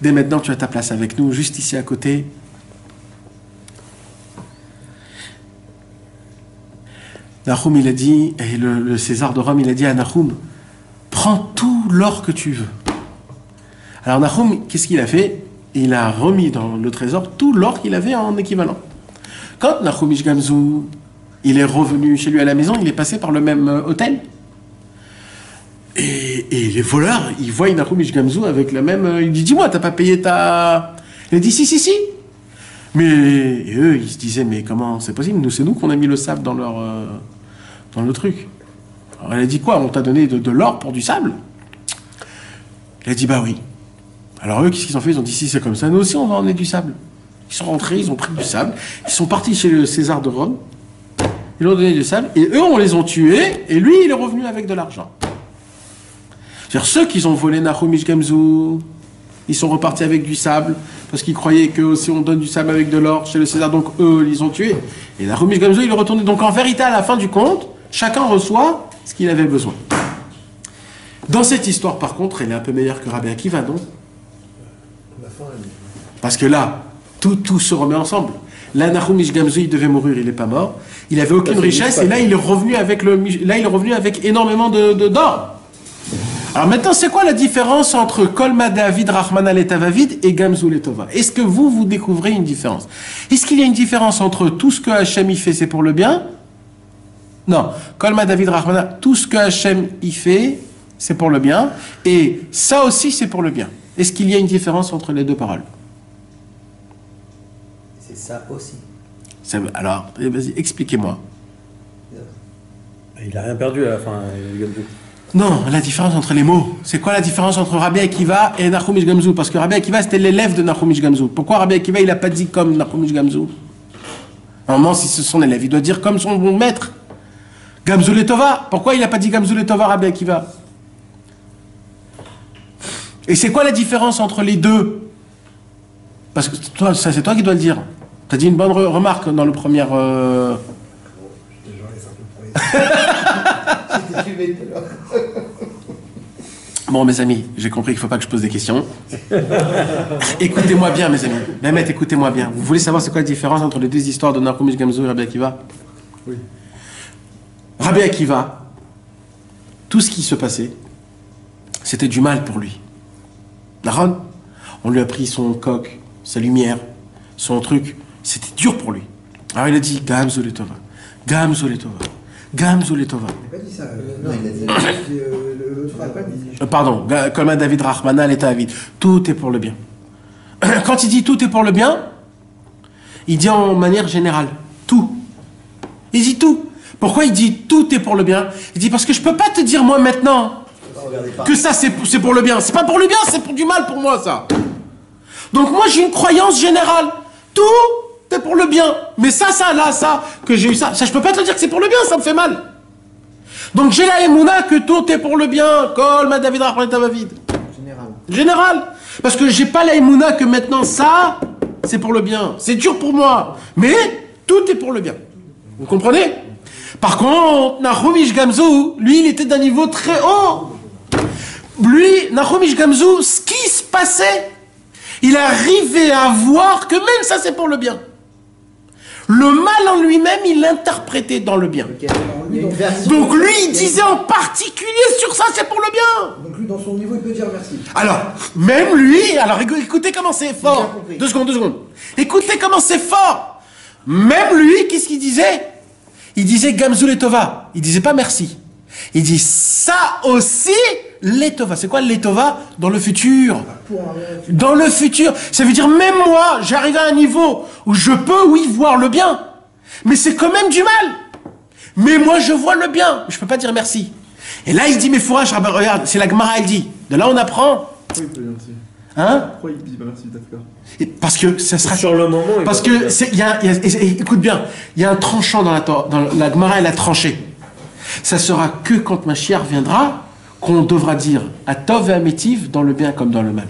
dès maintenant, tu as ta place avec nous, juste ici à côté. Nahum, il a dit, et le César de Rome, il a dit à Nahum, prends tout l'or que tu veux. Alors Nahum, qu'est-ce qu'il a fait? Il a remis dans le trésor tout l'or qu'il avait en équivalent. Quand Nahum Ish Gamzu, il est revenu chez lui à la maison, il est passé par le même hôtel. Et les voleurs, ils voient Nahum Ish Gamzu avec la même... Il dit, dis-moi, t'as pas payé ta... Il a dit, si. Mais et eux, ils se disaient, mais comment c'est possible? Nous, c'est nous qu'on a mis le sable dans le truc. Alors elle a dit, quoi? On t'a donné de l'or pour du sable? Il a dit, bah oui. Alors eux, qu'est-ce qu'ils ont fait? Ils ont dit, si c'est comme ça, nous aussi, on va emmener du sable. Ils sont rentrés, ils ont pris du sable. Ils sont partis chez le César de Rome. Ils leur ont donné du sable. Et eux, on les ont tués. Et lui, il est revenu avec de l'argent. C'est-à-dire, ceux qui ont volé Nahum Ish Gamzu, ils sont repartis avec du sable, parce qu'ils croyaient que si on donne du sable avec de l'or chez le César, donc eux, ils ont tué. Et Nahum Ish Gamzu, il est retourné. Donc en vérité, à la fin du compte, chacun reçoit ce qu'il avait besoin. Dans cette histoire, par contre, elle est un peu meilleure que Rabbi Akiva, non? Parce que là, tout se remet ensemble. Là, Nahum Ish Gamzu, il devait mourir, il n'est pas mort. Il avait aucune richesse, et là, il est revenu avec énormément d'or. Alors maintenant, c'est quoi la différence entre Kolma David, Rahmana Letavavid et Gamzu Letova? Est-ce que vous découvrez une différence? Est-ce qu'il y a une différence entre tout ce que Hachem y fait, c'est pour le bien? Non. Kolma David, Rahmana, tout ce que Hachem y fait, c'est pour le bien. Et ça aussi, c'est pour le bien. Est-ce qu'il y a une différence entre les deux paroles? C'est ça aussi. Alors, vas-y, expliquez-moi. Il a rien perdu à la fin, Gamzu. Non, la différence entre les mots. C'est quoi la différence entre Rabbi Akiva et Nahum Ish Gamzu? Parce que Rabbi Akiva, c'était l'élève de Nahum Ish Gamzu. Pourquoi Rabbi Akiva, il n'a pas dit comme Nahum Ish Gamzu? Normalement, si c'est son élève, il doit dire comme son bon maître. Gamzu Letova. Pourquoi il n'a pas dit Gamzu Letova, Rabbi Akiva? Et c'est quoi la différence entre les deux? Parce que toi, ça, c'est toi qui dois le dire. Tu as dit une bonne remarque dans le premier... Bon, mes amis, j'ai compris qu'il ne faut pas que je pose des questions. Écoutez-moi bien, mes amis. Mehmet, écoutez-moi bien. Vous voulez savoir c'est quoi la différence entre les deux histoires de Nahum Ish Gamzu et Rabbi Akiva? Oui. Rabbi Akiva, tout ce qui se passait, c'était du mal pour lui. Naron, on lui a pris son coq, sa lumière, son truc. C'était dur pour lui. Alors il a dit Gamzu Letova, Gamzu Letova, Gamzu Letova. Il n'a pas dit ça. Non, il a dit. L'autre n'a pas dit. Pardon, Kolma David Rahmana Letavavid. Tout est pour le bien. Quand il dit tout est pour le bien, il dit en manière générale. Tout. Il dit tout. Pourquoi il dit tout est pour le bien? Il dit parce que je peux pas te dire moi maintenant que ça c'est pour le bien. C'est pas pour le bien, c'est pour du mal pour moi ça. Donc moi j'ai une croyance générale. Tout est pour le bien. Mais ça, que j'ai eu ça je peux pas te dire que c'est pour le bien, ça me fait mal. Donc j'ai la émouna que tout est pour le bien. Kolma David Rahman Tavavid. Général. Parce que j'ai pas la émouna que maintenant ça, c'est pour le bien. C'est dur pour moi. Mais tout est pour le bien. Vous comprenez? Par contre, Nahum Ish Gamzu, lui, il était d'un niveau très haut. Lui, Nahum Ish Gamzu, ce qui se passait, il arrivait à voir que même ça, c'est pour le bien. Le mal en lui-même, il l'interprétait dans le bien. Ok. Il y a une version. Donc lui, il disait en particulier sur ça, c'est pour le bien. Donc lui, dans son niveau, il peut dire merci. Alors, même lui, alors écoutez comment c'est J'ai fort. bien compris. 2 secondes, 2 secondes. Écoutez comment c'est fort. Même lui, qu'est-ce qu'il disait? Il disait Gamzou Letova. Il disait pas merci. Il dit ça aussi, Letova. C'est quoi Letova? Dans le futur. Pour un Dans le futur. Ça veut dire même moi, j'arrive à un niveau où je peux, oui, voir le bien. Mais c'est quand même du mal. Mais moi, je vois le bien. Je peux pas dire merci. Et là, il dit, mais Fourage, regarde, c'est la Gemara, elle dit. De là, on apprend. Pourquoi il peut dire merci? Hein? Pourquoi il dit pas merci, d'accord? Parce que ça sera... Sur le moment, il Parce va pas que, dire. c'est, écoute bien, il y a un tranchant dans la Gemara, elle a tranché. Ça sera que quand Mashiach viendra, qu'on devra dire à Tov et à Métiv, dans le bien comme dans le mal.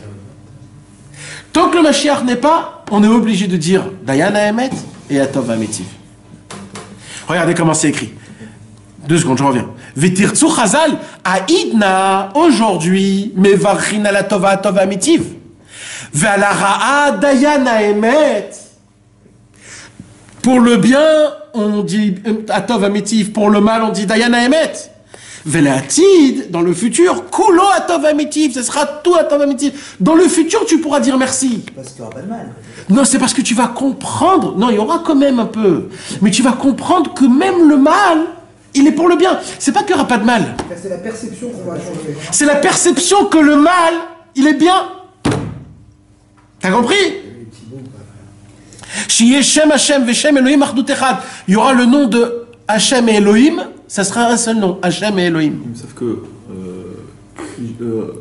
Tant que le Mashiach n'est pas, on est obligé de dire Dayan à Emet et à Tov et à Métiv. Regardez comment c'est écrit. 2 secondes, je reviens. Vetirtsu Chazal, Aïdna, aujourd'hui, Mevarchin la Tova Tov Amitiv. Ve'ala Dayan Emet. Pour le bien, on dit Atov Amitiv. Pour le mal, on dit Dayan Emet. Ve'latid, dans le futur, Kulo Atov Amitiv. Ce sera tout Atov Amitiv. Dans le futur, tu pourras dire merci. Parce qu'il n'y aura pas de mal. Non, c'est parce que tu vas comprendre. Non, il y aura quand même un peu. Mais tu vas comprendre que même le mal, il est pour le bien. C'est pas qu'il n'y aura pas de mal. C'est la perception qu'on va changer. C'est la perception que le mal, il est bien. T'as compris? Shiye Shem Hashem Veshem Elohim Achdut Echad. Il y aura le nom de Hashem et Elohim. Ça sera un seul nom. Hashem et Elohim. Sauf que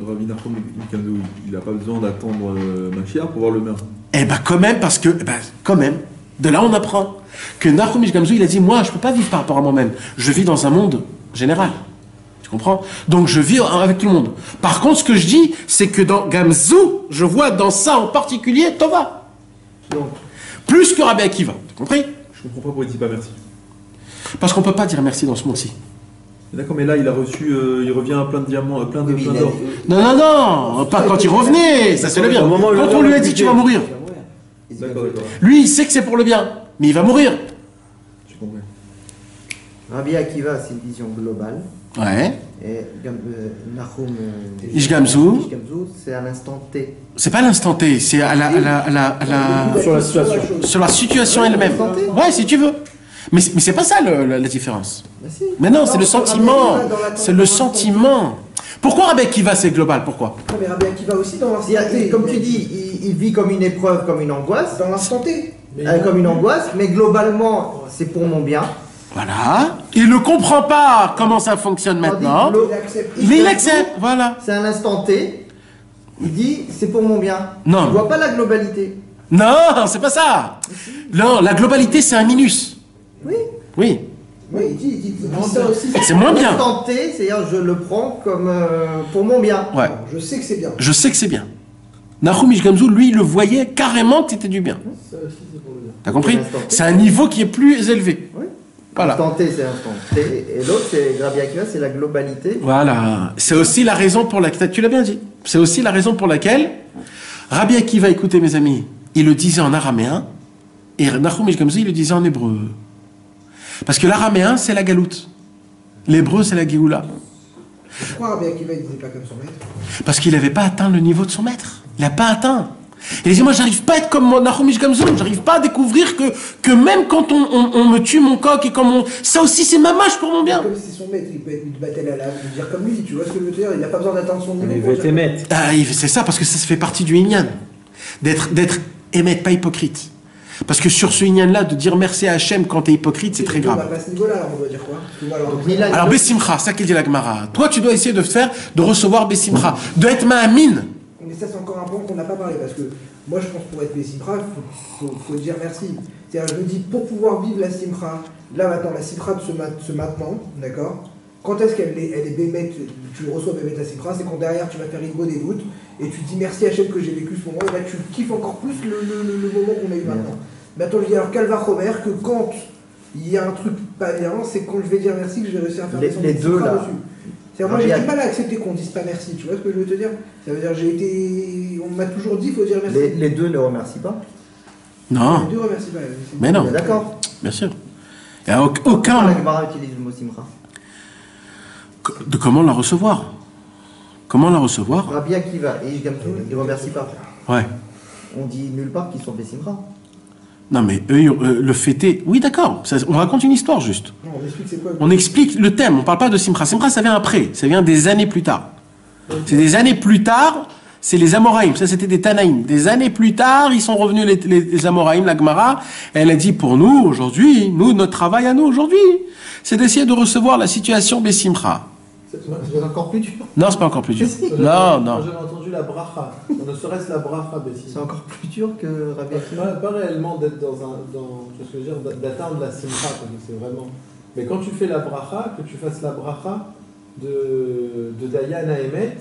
Rabbi Nachum Mikandou, il n'a pas besoin d'attendre Mashiach pour voir le bien. Eh ben quand même, parce que, quand même, de là on apprend que Nachum Ish Gamzou, il a dit, moi je peux pas vivre par rapport à moi-même. Je vis dans un monde général. Tu comprends? Donc je vis avec tout le monde. Par contre, ce que je dis, c'est que dans Gamzou, je vois dans ça en particulier Tova. Donc, Plus que Rabbi Akiva. Tu compris? Je comprends pas pourquoi il dit pas merci. Parce qu'on peut pas dire merci dans ce monde-ci. D'accord, mais là il a reçu, il revient à plein de diamants, plein de Oui, plein mais d'or. Non, pas quand il revenait. Ça c'est le bien. Au moment où il Quand on revient, lui a on dit a tu vas mourir. D'accord, d'accord. Lui, il sait que c'est pour le bien. Mais il va mourir. J'ai compris. Rabbi Akiva, c'est une vision globale. Ouais. Et Nahum Ish Gamzou, c'est à l'instant T. c'est pas l'instant T, c'est à la Sur la situation. sur la situation elle-même. Ouais, si tu veux. Mais c'est pas ça la différence. Bah si. Mais non, c'est le sur Rabbi sentiment. Akiva, dans l'attente, C'est le dans l'instant sentiment. Pourquoi Rabbi Akiva c'est global? Pourquoi? Non, mais Rabbi Akiva aussi dans l'instant C'est-à-dire, T. comme tu dis, il vit comme une épreuve, comme une angoisse, Dans l'instant T. comme une angoisse, mais globalement, c'est pour mon bien. Voilà. Il ne comprend pas comment ça fonctionne maintenant. Tandis que Il accepte. Mais il accepte. Voilà. c'est un instant T, il dit c'est pour mon bien. Non. Il voit pas la globalité. Non, c'est pas ça. Non, la globalité c'est un minus. Oui. Oui. Oui, il dit ça aussi. C'est moins bien. L'instant T, c'est-à-dire je le prends comme pour mon bien. Ouais. Je sais que c'est bien. Je sais que c'est bien. Nahum Ish Gamzou, lui, il le voyait carrément que c'était du bien. T'as compris? C'est un niveau qui est plus élevé. Oui. Voilà. L'instant T, c'est l'instant T. Et l'autre, c'est Rabbi Akiva, c'est la globalité. Voilà. C'est aussi la raison pour laquelle, tu l'as bien dit, c'est aussi la raison pour laquelle Rabbi Akiva, écoutez mes amis, il le disait en araméen et Nahum Ish Gamzou, il le disait en hébreu. Parce que l'araméen, c'est la galoute. L'hébreu, c'est la géoula. Pourquoi Rabbi Akiva il disait pas comme son maître? Parce qu'il n'avait pas atteint le niveau de son maître. Il n'a pas atteint. Il dit, moi, j'arrive pas à être comme Nahum Ish Gamzou. J'arrive pas à découvrir que même quand on me tue mon coq et comme ça aussi, c'est ma mâche pour mon bien. Comme c'est son maître, il peut être une bataille à la de dire comme lui, tu vois ce que je veux dire? Il n'a pas besoin d'atteindre son niveau. Il pour veut dire- t'émettre. Ah, c'est ça, parce que ça se fait partie du Inyan. D'être émettre, pas hypocrite. Parce que sur ce Inyan-là, de dire merci à Hachem quand t'es hypocrite, c'est très On va grave. pas à ce niveau-là, alors on doit dire quoi? Parce que moi, alors, Donc, ni l'un ni Alors, l'autre. Bessimcha, ça qu'il dit la Gemara. Toi, tu dois essayer de recevoir Bessimcha, de être ma'amin. Mais ça, c'est encore un point qu'on n'a pas parlé, parce que moi, je pense que pour être Simcha, il faut dire merci. C'est-à-dire, je me dis, pour pouvoir vivre la Simcha, là maintenant, la Simcha de ce maintenant, d'accord? Quand est-ce qu'elle est bémet, tu reçois bémet la Simcha, c'est quand derrière tu vas faire Ingo des voûtes, et tu te dis merci Hachem que j'ai vécu ce moment, et là tu kiffes encore plus le moment qu'on a eu maintenant. Maintenant, je dis alors, Calva Romer, que quand il y a un truc pas bien, c'est quand je vais dire merci que je vais réussir à faire Les descendre deux, une Simcha là. dessus. C'est-à-dire, moi, j'ai du mal à accepter qu'on dise pas merci, tu vois ce que je veux te dire? Ça veut dire, on m'a toujours dit, il faut dire merci. Les deux ne remercient pas. Non, Dieu remercie pas. mais non, D'accord. bien sûr. Il n'y a Pourquoi aucun... la Gemara utilise le mot simra? De comment la recevoir? Comment la recevoir? Rabbi Akiva et Ish Gamzu, ils ne remercient pas. Ouais. On dit nulle part qu'ils sont Bessimra. Non, mais eux, le fêter... Oui, d'accord. On raconte une histoire, juste. Non, on explique c'est quoi. On explique le thème. On ne parle pas de Simcha. Simcha, ça vient après. Ça vient des années plus tard. C'est des années plus tard, c'est les Amoraïm. Ça, c'était des Tanaïm. Des années plus tard, ils sont revenus, les Amoraïm, la Gemara. Elle a dit, pour nous, aujourd'hui, notre travail à nous, aujourd'hui, c'est d'essayer de recevoir la situation des Simcha. C'est encore plus dur. Non, c'est pas encore plus dur. Si. Non, non. J'avais entendu la bracha. Ne serait-ce la bracha, Bessie. C'est encore plus dur que Rabbi Akiva. Pas réellement d'être dans tu vois ce que je veux dire, d'atteindre la simcha, parce que c'est vraiment. Mais quand tu fais la bracha, que tu fasses la bracha de Dayan à Emet,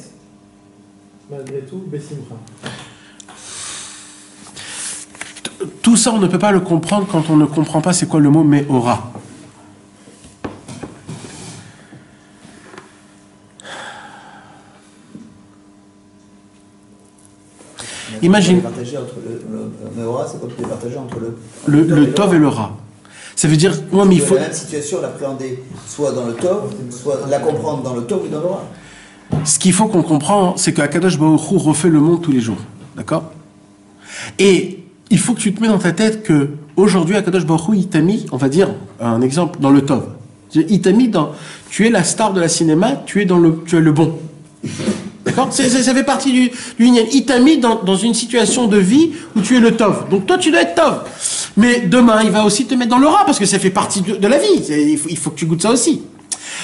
malgré tout, Bessimcha. Tout ça, on ne peut pas le comprendre quand on ne comprend pas c'est quoi le mot Meora. Imagine. Partager entre le Meora, c'est comme départager entre Le Tov et le Ra. Ça veut dire, ouais, mais il faut. La même situation, l'appréhender soit dans le Tov, soit la comprendre dans le Tov ou dans le Ra. Ce qu'il faut qu'on comprend, c'est qu'Akadosh Baruch Hu refait le monde tous les jours. D'accord? Et il faut que tu te mets dans ta tête que aujourd'hui, Akadosh Baruch Hu, il t'a mis, on va dire, un exemple, dans le Tov. Il t'a mis dans. Tu es la star de la cinéma, tu es le bon. D'accord? Ça fait partie du Inyan. Il t'a mis dans une situation de vie où tu es le Tov. Donc toi, tu dois être Tov. Mais demain, il va aussi te mettre dans le Ra, parce que ça fait partie de la vie. Il faut que tu goûtes ça aussi.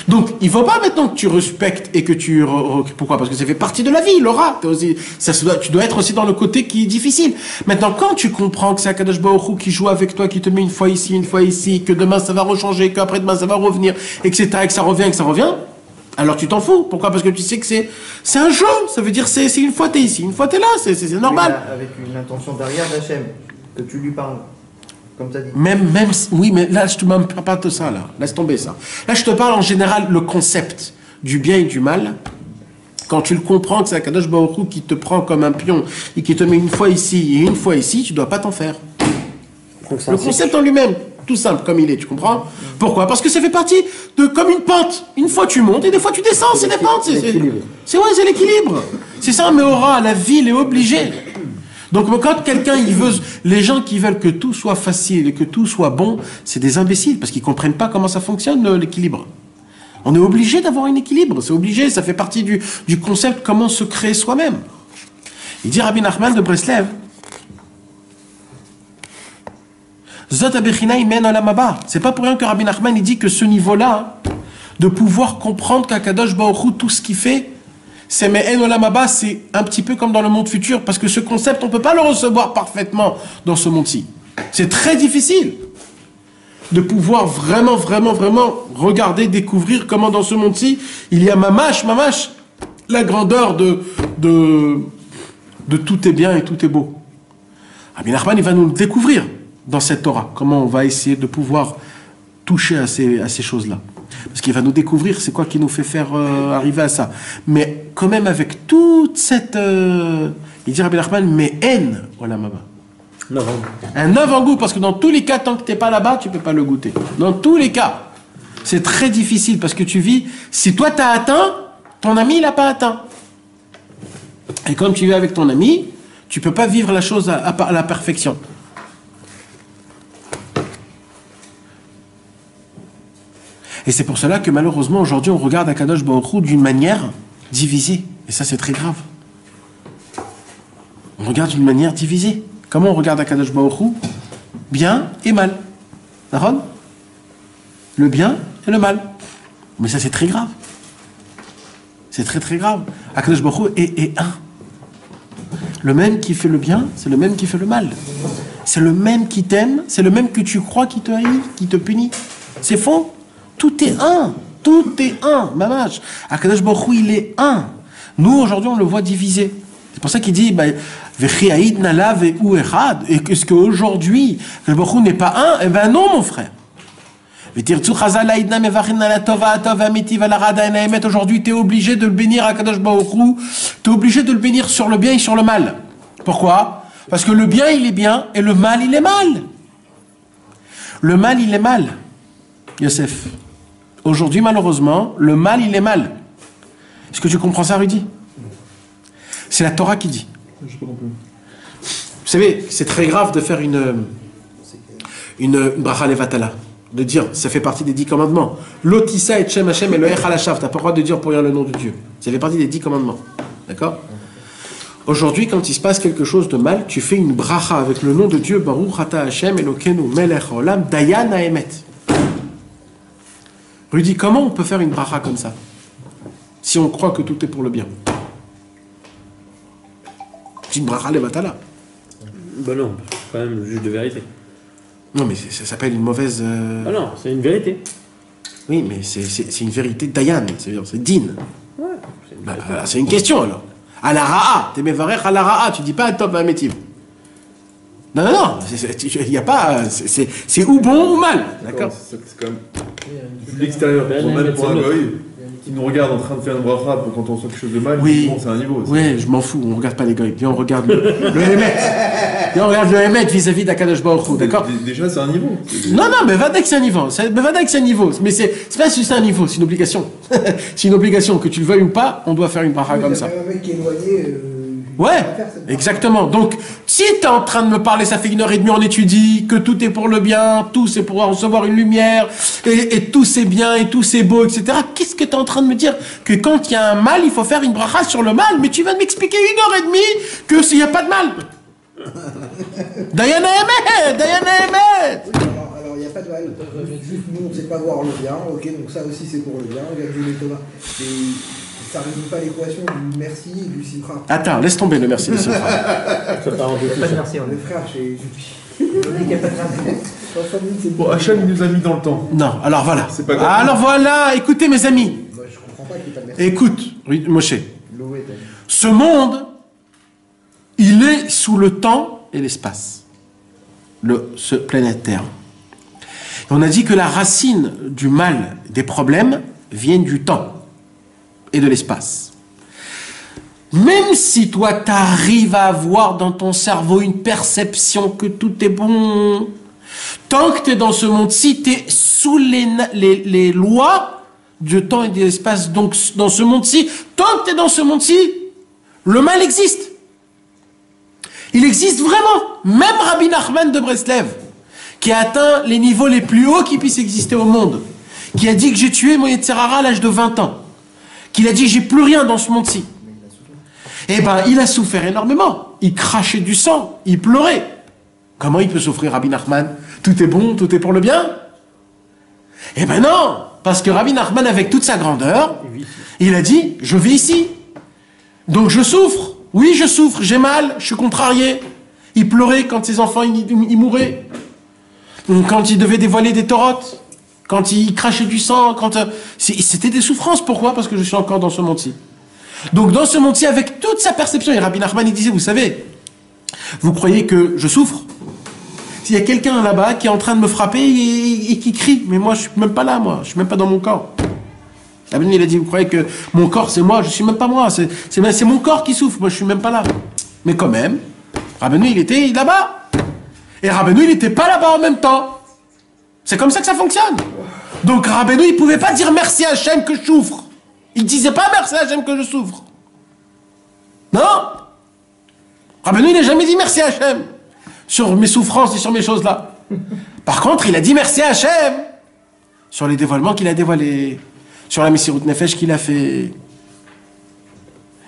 Donc, il ne faut pas maintenant que tu respectes et que tu... Pourquoi? Parce que ça fait partie de la vie, le Ra. Tu dois être aussi dans le côté qui est difficile. Maintenant, quand tu comprends que c'est Akadosh Baruch Hu qui joue avec toi, qui te met une fois ici, que demain ça va rechanger, qu'après-demain ça va revenir, etc., et que ça revient, alors tu t'en fous. Pourquoi? Parce que tu sais que c'est un jeu. Ça veut dire c'est une fois t'es ici, une fois t'es là, c'est normal. Avec une intention derrière d'Hachem, que tu lui parles, comme tu as dit. Oui, mais là, je te parle pas de ça, là. Laisse tomber ça. Là, je te parle en général le concept du bien et du mal. Quand tu le comprends que c'est Akadosh Baruch Hu qui te prend comme un pion et qui te met une fois ici et une fois ici, tu dois pas t'en faire. Le concept en lui-même, tout simple comme il est, tu comprends? Pourquoi? Parce que ça fait partie comme une pente. Une fois tu montes et des fois tu descends, c'est des pentes. C'est l'équilibre. C'est ça, mais aura, la vie, elle est obligée. Donc quand quelqu'un, les gens qui veulent que tout soit facile et que tout soit bon, c'est des imbéciles parce qu'ils comprennent pas comment ça fonctionne l'équilibre. On est obligé d'avoir un équilibre, c'est obligé, ça fait partie du concept comment se créer soi-même. Il dit Rabbi Nachman de Breslev, c'est pas pour rien que Rabbi Nachman il dit que ce niveau-là, de pouvoir comprendre qu'Akadosh Baruch Hu, tout ce qu'il fait, c'est Me'en Olam Haba, c'est un petit peu comme dans le monde futur, parce que ce concept, on peut pas le recevoir parfaitement dans ce monde-ci. C'est très difficile de pouvoir vraiment regarder, découvrir comment dans ce monde-ci, il y a mamash, la grandeur de tout est bien et tout est beau. Rabbi Nachman, il va nous le découvrir dans cette Torah, comment on va essayer de pouvoir toucher à ces choses-là. Parce qu'il va nous découvrir c'est quoi qui nous fait faire arriver à ça. Mais quand même avec toute cette... il dit Rabbi Nachman, mais haine, Olam Haba. Un avant-goût, parce que dans tous les cas, tant que tu n'es pas là-bas, tu ne peux pas le goûter. Dans tous les cas. C'est très difficile, parce que tu vis... Si toi, tu as atteint, ton ami, il n'a pas atteint. Et comme tu vis avec ton ami, tu ne peux pas vivre la chose à la perfection. Et c'est pour cela que malheureusement aujourd'hui on regarde Akadosh Baruch Hu d'une manière divisée. Et ça c'est très grave. On regarde d'une manière divisée. Comment on regarde Akadosh Baruch Hu? Bien et mal. Aaron? Le bien et le mal. Mais ça c'est très grave. C'est très grave. Akadosh Baruch Hu est un. Le même qui fait le bien, c'est le même qui fait le mal. C'est le même qui t'aime, c'est le même que tu crois qui te haït, qui te punit. C'est faux. Tout est un. Tout est un. Mamash. Akadosh Baruch Hu, il est un. Nous, aujourd'hui, on le voit divisé. C'est pour ça qu'il dit, Vechiaïd nala ve'u echad. Et est-ce qu'aujourd'hui, Akadosh Baruch Hu n'est pas un? Eh ben non, mon frère. Aujourd'hui, tu es obligé de le bénir Akadosh Baruch Hu. Tu es obligé de le bénir sur le bien et sur le mal. Pourquoi? Parce que le bien, il est bien, et le mal, il est mal. Le mal, il est mal, Yosef. Aujourd'hui, malheureusement, le mal, il est mal. Est-ce que tu comprends ça, Rudy? C'est la Torah qui dit. Je comprends plus. Vous savez, c'est très grave de faire une bracha levatala. De dire, ça fait partie des 10 commandements. Lotissa et Shem Hashem Elohech halashav. Tu n'as pas le droit de dire pour rien le nom de Dieu. Ça fait partie des 10 commandements. D'accord? Aujourd'hui, quand il se passe quelque chose de mal, tu fais une bracha avec le nom de Dieu, Baruch Ata Hashem Elokeinu Melech Haolam Dayan Haemet. Rudy, comment on peut faire une bracha comme ça si on croit que tout est pour le bien? C'est une bracha levatala. Ben non, quand même le juge de vérité. Non, mais ça s'appelle une mauvaise... Ah non, c'est une vérité. Oui, mais c'est une vérité Dayan, c'est din. Ouais. C'est une question alors. À la ra'a, t'es mevarech à la ra'a, tu dis pas à top un métier. Non, non, non, il n'y a pas... C'est ou bon ou mal, d'accord? C'est quand même... Vu de l'extérieur, même pour un goy qui nous regarde en train de faire une bracha pour quand on sent quelque chose de mal, Oui, bon, c'est un niveau. oui, je m'en fous, on regarde pas les goy. Viens, on regarde le Hémet. Viens, on regarde le Hémet vis-à-vis d'Akadosh Baruch Hu, d'accord? Déjà, c'est un niveau. Non, non, mais va dès que c'est un niveau. Va dès que c'est un niveau. Mais c'est pas juste un niveau, c'est une obligation. C'est une obligation, que tu le veuilles ou pas, on doit faire une bracha comme ça. Il y a un mec qui est éloigné. Ouais, exactement. Donc, si tu es en train de me parler, ça fait 1h30, on étudie, que tout est pour le bien, tout c'est pour recevoir une lumière, et tout c'est bien, et tout c'est beau, etc. Qu'est-ce que tu es en train de me dire? Que quand il y a un mal, il faut faire une bracha sur le mal, mais tu vas m'expliquer 1h30 que s'il n'y a pas de mal. Dayana Emet, Dayana Emet. Alors, il n'y a pas de mal. Juste, nous, on ne sait pas voir le bien. Ok, donc ça aussi, c'est pour le bien. Regarde Dieu les Thomas. Ça ne résout pas l'équation du merci et du simcha. Attends, laisse tomber le merci de simcha. Ça part en deux Pas de merci, on Les est frères, j'ai... on dit qu'il n'y a pas de merci. Bon, Hachem, il nous a mis dans le temps. Non, alors voilà. C'est pas grave. Alors voilà, écoutez mes amis. Moi, je comprends pas qu'il n'y ait pas de merci. Écoute, Moshe. Loué, t'as dit. Ce monde, il est sous le temps et l'espace. Ce planète Terre. Et on a dit que la racine du mal, des problèmes, vient du temps et de l'espace. Même si toi, tu arrives à avoir dans ton cerveau une perception que tout est bon, tant que tu es dans ce monde-ci, tu es sous les lois du temps et de l'espace. Donc, dans ce monde-ci, tant que tu es dans ce monde-ci, le mal existe. Il existe vraiment. Même Rabbi Nachman de Breslev, qui a atteint les niveaux les plus hauts qui puissent exister au monde, qui a dit que j'ai tué mon Yetzer Hara à l'âge de 20 ans, qu'il a dit j'ai plus rien dans ce monde-ci. Eh ben, il a souffert énormément. Il crachait du sang, il pleurait. Comment il peut souffrir, Rabbi Nachman? Tout est bon, tout est pour le bien? Eh ben non, parce que Rabbi Nachman, avec toute sa grandeur, il a dit, je vis ici. Donc je souffre. Oui, je souffre, j'ai mal, je suis contrarié. Il pleurait quand ses enfants ils mouraient. Quand il devait dévoiler des torotes. Quand il crachait du sang. C'était des souffrances. Pourquoi? Parce que je suis encore dans ce monde-ci. Donc dans ce monde-ci, avec toute sa perception, et Rabbi Nachman il disait, vous savez, vous croyez que je souffre? S'il y a quelqu'un là-bas qui est en train de me frapper et qui crie, mais moi je suis même pas là, moi, je suis même pas dans mon corps. Rabbi il a dit, vous croyez que mon corps c'est moi? Je suis même pas moi, c'est mon corps qui souffre, moi je suis même pas là. Mais quand même, Rabbi il était là-bas. Et Rabbi il n'était pas là-bas en même temps. C'est comme ça que ça fonctionne. Donc Rabbi il pouvait pas dire merci à Hachem que je souffre. Il disait pas merci à Hachem que je souffre. Non. Rabbi il n'a jamais dit merci à Hachem sur mes souffrances et sur mes choses-là. Par contre, il a dit merci à Hachem sur les dévoilements qu'il a dévoilés, sur la Messirut Nefesh qu'il a fait.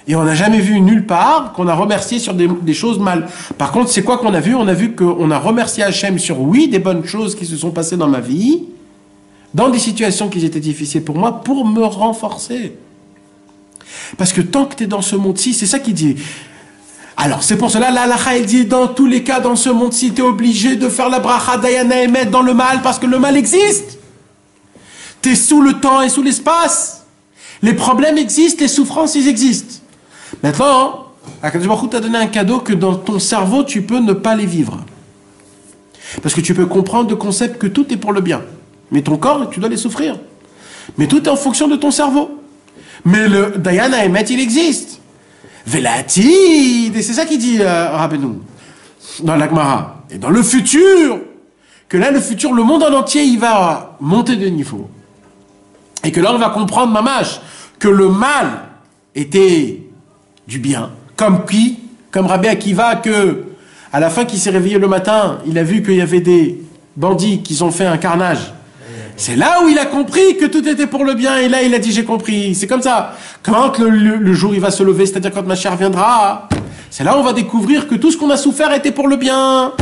Et on n'a jamais vu nulle part qu'on a remercié sur des choses mal. Par contre, c'est quoi qu'on a vu? On a vu qu'on a remercié Hachem sur, oui, des bonnes choses qui se sont passées dans ma vie, dans des situations qui étaient difficiles pour moi, pour me renforcer. Parce que tant que tu es dans ce monde-ci, c'est ça qu'il dit. Alors, c'est pour cela, la halakha, elle dit, dans tous les cas, dans ce monde-ci, tu es obligé de faire la bracha dayana emet dans le mal, parce que le mal existe. Tu es sous le temps et sous l'espace. Les problèmes existent, les souffrances, ils existent. Maintenant, Akadosh Baruch Hu t'a donné un cadeau que dans ton cerveau, tu peux ne pas les vivre. Parce que tu peux comprendre le concept que tout est pour le bien. Mais ton corps, tu dois les souffrir. Mais tout est en fonction de ton cerveau. Mais le Dayana Emet, il existe. Velatid, et c'est ça qu'il dit Rabbeinu. dans la Gemara. Et dans le futur, que là, le futur, le monde en entier, il va monter de niveau. Et que là, on va comprendre, mamash, que le mal était du bien. Comme qui? Comme Rabbi Akiva, que, à la fin qu'il s'est réveillé le matin, il a vu qu'il y avait des bandits qui ont fait un carnage. C'est là où il a compris que tout était pour le bien, et là il a dit j'ai compris. C'est comme ça. Quand le jour il va se lever, c'est-à-dire quand ma chère viendra, c'est là où on va découvrir que tout ce qu'on a souffert était pour le bien.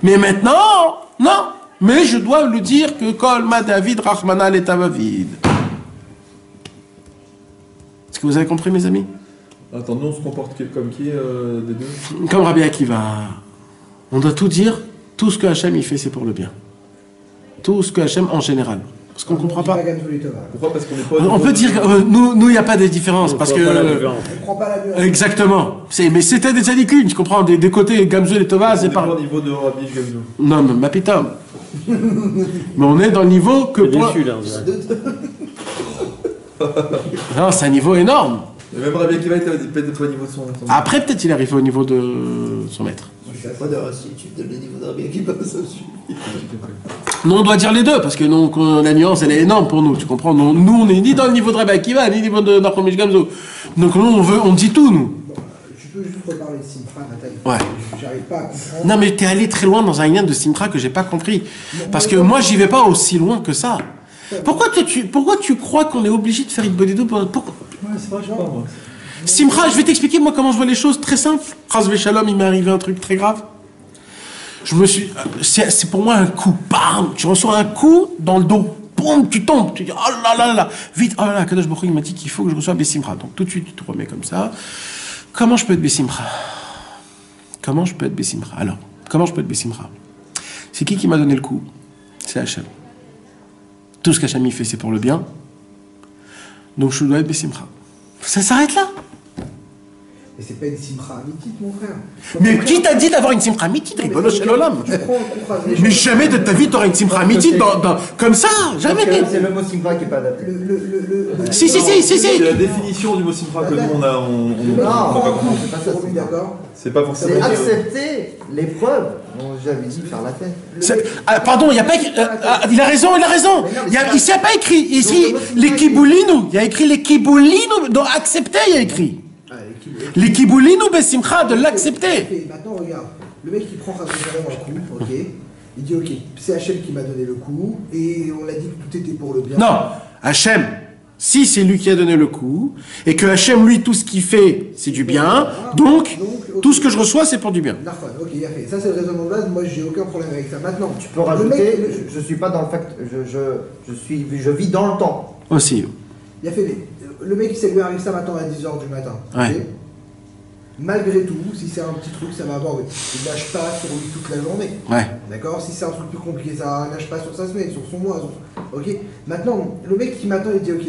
Mais maintenant, non. Mais je dois le dire que Kol ma David Rahmana Letavavid. Est-ce que vous avez compris, mes amis? Attends, nous on se comporte comme qui des deux? Comme Rabbi Akiva. On doit tout dire, tout ce que Hachem il fait, c'est pour le bien. Tout ce que Hachem en général. Parce qu'on ne comprend pas. Pourquoi? Parce qu'on n'est pas. On peut dire, nous, il n'y a pas de différence. Parce que. On prend pas la nuance. Exactement. Mais c'était des tzadikim, tu comprends? Des côtés Gamzu et Tova, c'est pas. On est pas au niveau de Rabbi Gamzu. Non, mais ma pitam. Mais on est dans le niveau que. Déçu, là, on dirait. Non, c'est un niveau énorme. Et même Rabbi Akiva était peut-être pas au niveau de son. Après, peut-être il est arrivé au niveau de son maître. Je suis pas d'accord, si tu donnes le niveau de Rabbi Akiva, ça suffit. Nous, on doit dire les deux, parce que la nuance, elle est énorme pour nous, tu comprends? Nous, on n'est ni dans le niveau de Rabbi Akiva, ni au niveau de Nachum Ish Gamzu. Donc, nous, on dit tout, nous. Je peux juste reparler de Simcha, Nathalie. Ouais. J'arrive pas à comprendre. Non, mais t'es allé très loin dans un lien de Simcha que j'ai pas compris. Parce que moi, j'y vais pas aussi loin que ça. Pourquoi tu crois qu'on est obligé de faire une bonne pourquoi? Ouais, c'est vrai, je sais pas moi. Simcha, je vais t'expliquer moi comment je vois les choses, très simple. Chas Shalom, il m'est arrivé un truc très grave. C'est pour moi un coup, bam, tu reçois un coup dans le dos, boum, tu tombes, tu dis oh là là là, vite, oh là là, Kadosh Baruch Hu, il m'a dit qu'il faut que je reçoive Bessimcha. Donc tout de suite tu te remets comme ça. Comment je peux être Bessimcha? Comment je peux être Bessimcha? Alors, comment je peux être Bessimcha? C'est qui m'a donné le coup? C'est Hachem. Tout ce qu'Hachem il fait, c'est pour le bien. Donc je dois être Bessimcha. Ça s'arrête là. Mais c'est pas une simcha amitite, mon frère. Mais qui t'a dit d'avoir une simcha amitite, Ribono Shel Olam? Tu prends un contrat. Mais jamais de ta vie t'auras une simcha amitite comme ça, jamais. Parce que c'est le mot simcha qui est pas adapté. Si. C'est la définition du mot simcha que nous on a. Non, pas compris. c'est pas ça. Oui, d'accord. C'est pas forcément. C'est accepter l'épreuve. J'avais dit faire la fête. Pardon, il n'y a pas écrit. Il a raison. Il n'y a pas écrit. Ici, les kiboulinu. Il y a écrit les kiboulinu. Donc accepter, il y a écrit. Les kiboulinu besimcha, de l'accepter. Maintenant, regarde. Le mec qui prend un coup, ok. Il dit ok, c'est Hachem qui m'a donné le coup. Et on l'a dit que tout était pour le bien. Non, Hachem. Si c'est lui qui a donné le coup, et que Hachem, lui, tout ce qu'il fait, c'est du bien, donc tout ce que je reçois, c'est pour du bien. Narfan, ok, il a fait. Ça, c'est le raisonnement de base. Moi, j'ai aucun problème avec ça. Maintenant, Tu peux rajouter, je suis pas dans le fait, je vis dans le temps. Aussi. il a fait. Le mec, ça lui arrive ça maintenant à 10h du matin. Ouais. Ok. Malgré tout, si c'est un petit truc, ça va avoir. Il lâche pas sur lui toute la journée. Ouais. D'accord. Si c'est un truc plus compliqué, ça lâche pas sur sa semaine, sur son mois. Ok. Maintenant, le mec qui m'attend, il dit ok.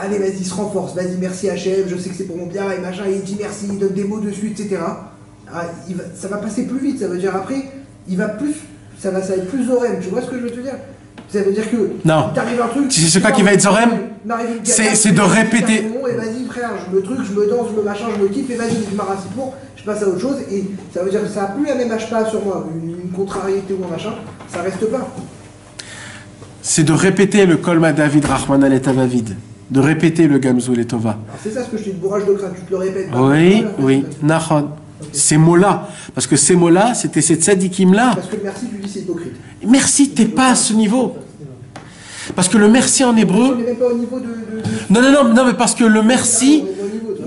Allez, vas-y, se renforce, vas-y, merci Hachem, je sais que c'est pour mon bien, et machin, il dit merci, il donne des mots dessus, etc. Ça va passer plus vite, ça veut dire après, ça va être plus zorem, tu vois ce que je veux te dire? Ça veut dire que, non. t'arrives un truc... Tu sais pas qui va être zorem? C'est de répéter. Et vas-y frère, je me truc, je me danse, je me machin, je me kiffe, et vas-y, je m'arrasse pour, je passe à autre chose, et ça veut dire que ça n'a plus la même pas sur moi, une contrariété ou un machin, ça reste pas. C'est de répéter le Kolma David Rahman Aletavid. De répéter le Gamzu et Tova. Alors c'est ça ce que je dis, le bourrage de crâne, tu te le répètes. Oui, Nahon. Ces mots-là. Parce que ces mots-là, c'était ces tzadikim-là. Parce que le merci, tu dis c'est hypocrite. Merci, t'es pas à ce niveau. Parce que le merci en hébreu... On n'est même pas au niveau de... Non, mais parce que le merci...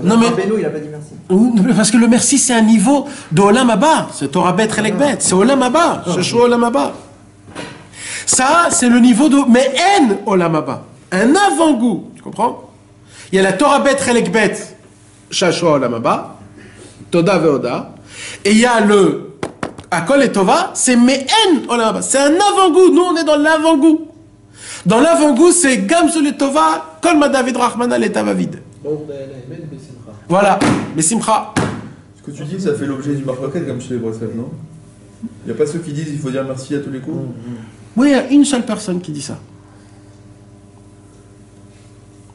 Non, mais... Beno, il a pas dit merci. Parce que le merci, c'est un niveau de Olam Haba. C'est Torah Bet Relek Bet. C'est Olam Haba. Sheshua Olam Haba. Ça, c'est le niveau de... Mais en Olam Haba. Un avant-goût. Tu comprends? Il y a la Torah Bet Relek Bet. Sheshua Olam Haba. Toda Veoda. Et il y a le Akol et Tova. C'est Me'en Olam Haba. C'est un avant-goût. Nous, on est dans l'avant-goût. Dans l'avant-goût, c'est Gamzu le Tova. Kol Ma David Rahmana le Tavavid. Voilà. Besimcha. Ce que tu dis, ça fait l'objet du marloquet comme chez les Breslev, non? Il n'y a pas ceux qui disent il faut dire merci à tous les coups? Oui, il y a une seule personne qui dit ça.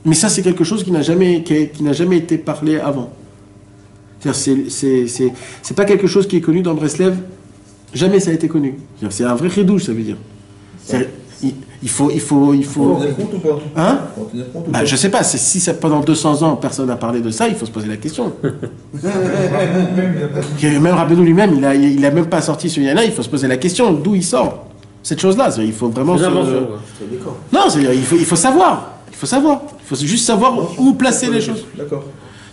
Mais ça, c'est quelque chose qui n'a jamais été parlé avant. C'est pas quelque chose qui est connu dans Breslev. Jamais ça a été connu. C'est un vrai chidouche, ça veut dire. Il faut. Faut en tenir compte ou pas? Hein? Faut en tenir compte ou Bah, pas? je sais pas, si ça, pendant 200 ans personne n'a parlé de ça, il faut se poser la question. Même Rabbeinu lui-même, il a même pas sorti ce lien-là, il faut se poser la question d'où il sort cette chose-là. Il faut vraiment. C'est une invention, quoi. Non, il faut savoir. Il faut savoir. Il faut juste savoir où placer les choses. D'accord.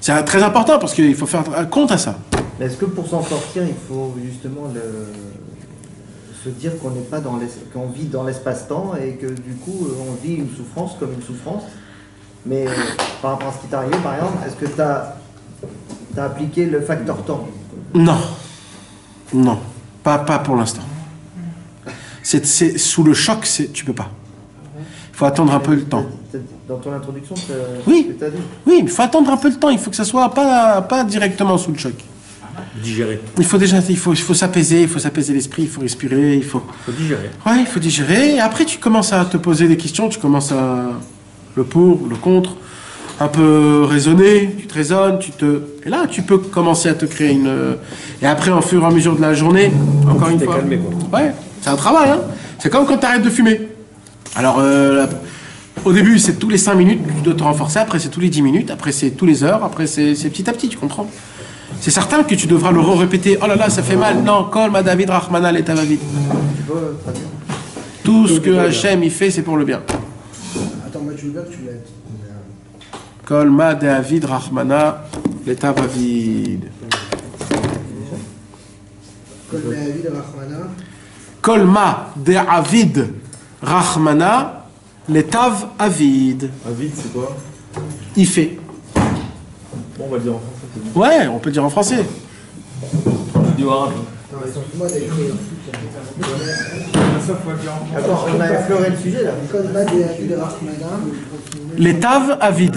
C'est très important parce qu'il faut faire compte à ça. Mais est-ce que pour s'en sortir, il faut justement se dire qu'on n'est pas qu'on vit dans l'espace-temps et que du coup on vit une souffrance comme une souffrance. Mais par rapport à ce qui t'est arrivé, par exemple, est-ce que tu as appliqué le facteur temps? Non. Non. Pas pour l'instant. C'est sous le choc, tu peux pas. Il faut attendre un peu le temps. Dans ton introduction, Oui. ce que tu as dit. Oui, il faut attendre un peu le temps. Il faut que ça soit pas directement sous le choc. Digérer. Il faut s'apaiser, il faut s'apaiser l'esprit, il faut respirer, il faut digérer. Ouais, il faut digérer. Et après, tu commences à te poser des questions, tu commences à le pour, le contre, un peu raisonner, tu te raisonnes, et là, tu peux commencer à te créer une. Et après, au fur et à mesure de la journée, encore une fois. Calmé, quoi. Ouais, c'est un travail, hein. C'est comme quand tu arrêtes de fumer. Alors, au début, c'est tous les 5 minutes, tu dois te renforcer. Après, c'est tous les 10 minutes. Après, c'est tous les heures. Après, c'est petit à petit, tu comprends? C'est certain que tu devras le répéter. Oh là là, ça fait mal. Non, Kol ma David Rahmana le Tavavid. Tu peux traduire. Tout ce que Hachem il fait, c'est pour le bien. Attends, moi, tu veux bien que tu l'aides. Kol ma David Rahmana le Tavavid. Kol Me'avid Rachmana. Kol ma David Rahmana le Tav Avid. Avid, c'est quoi? Il fait. Bon, on va le dire en français. Ouais, on peut le dire en français. Du arabe. Non, excuse-moi d'écrire. Attends, on a effleuré le sujet là. Kol Me'avid Rachmana. Le Tav Avid.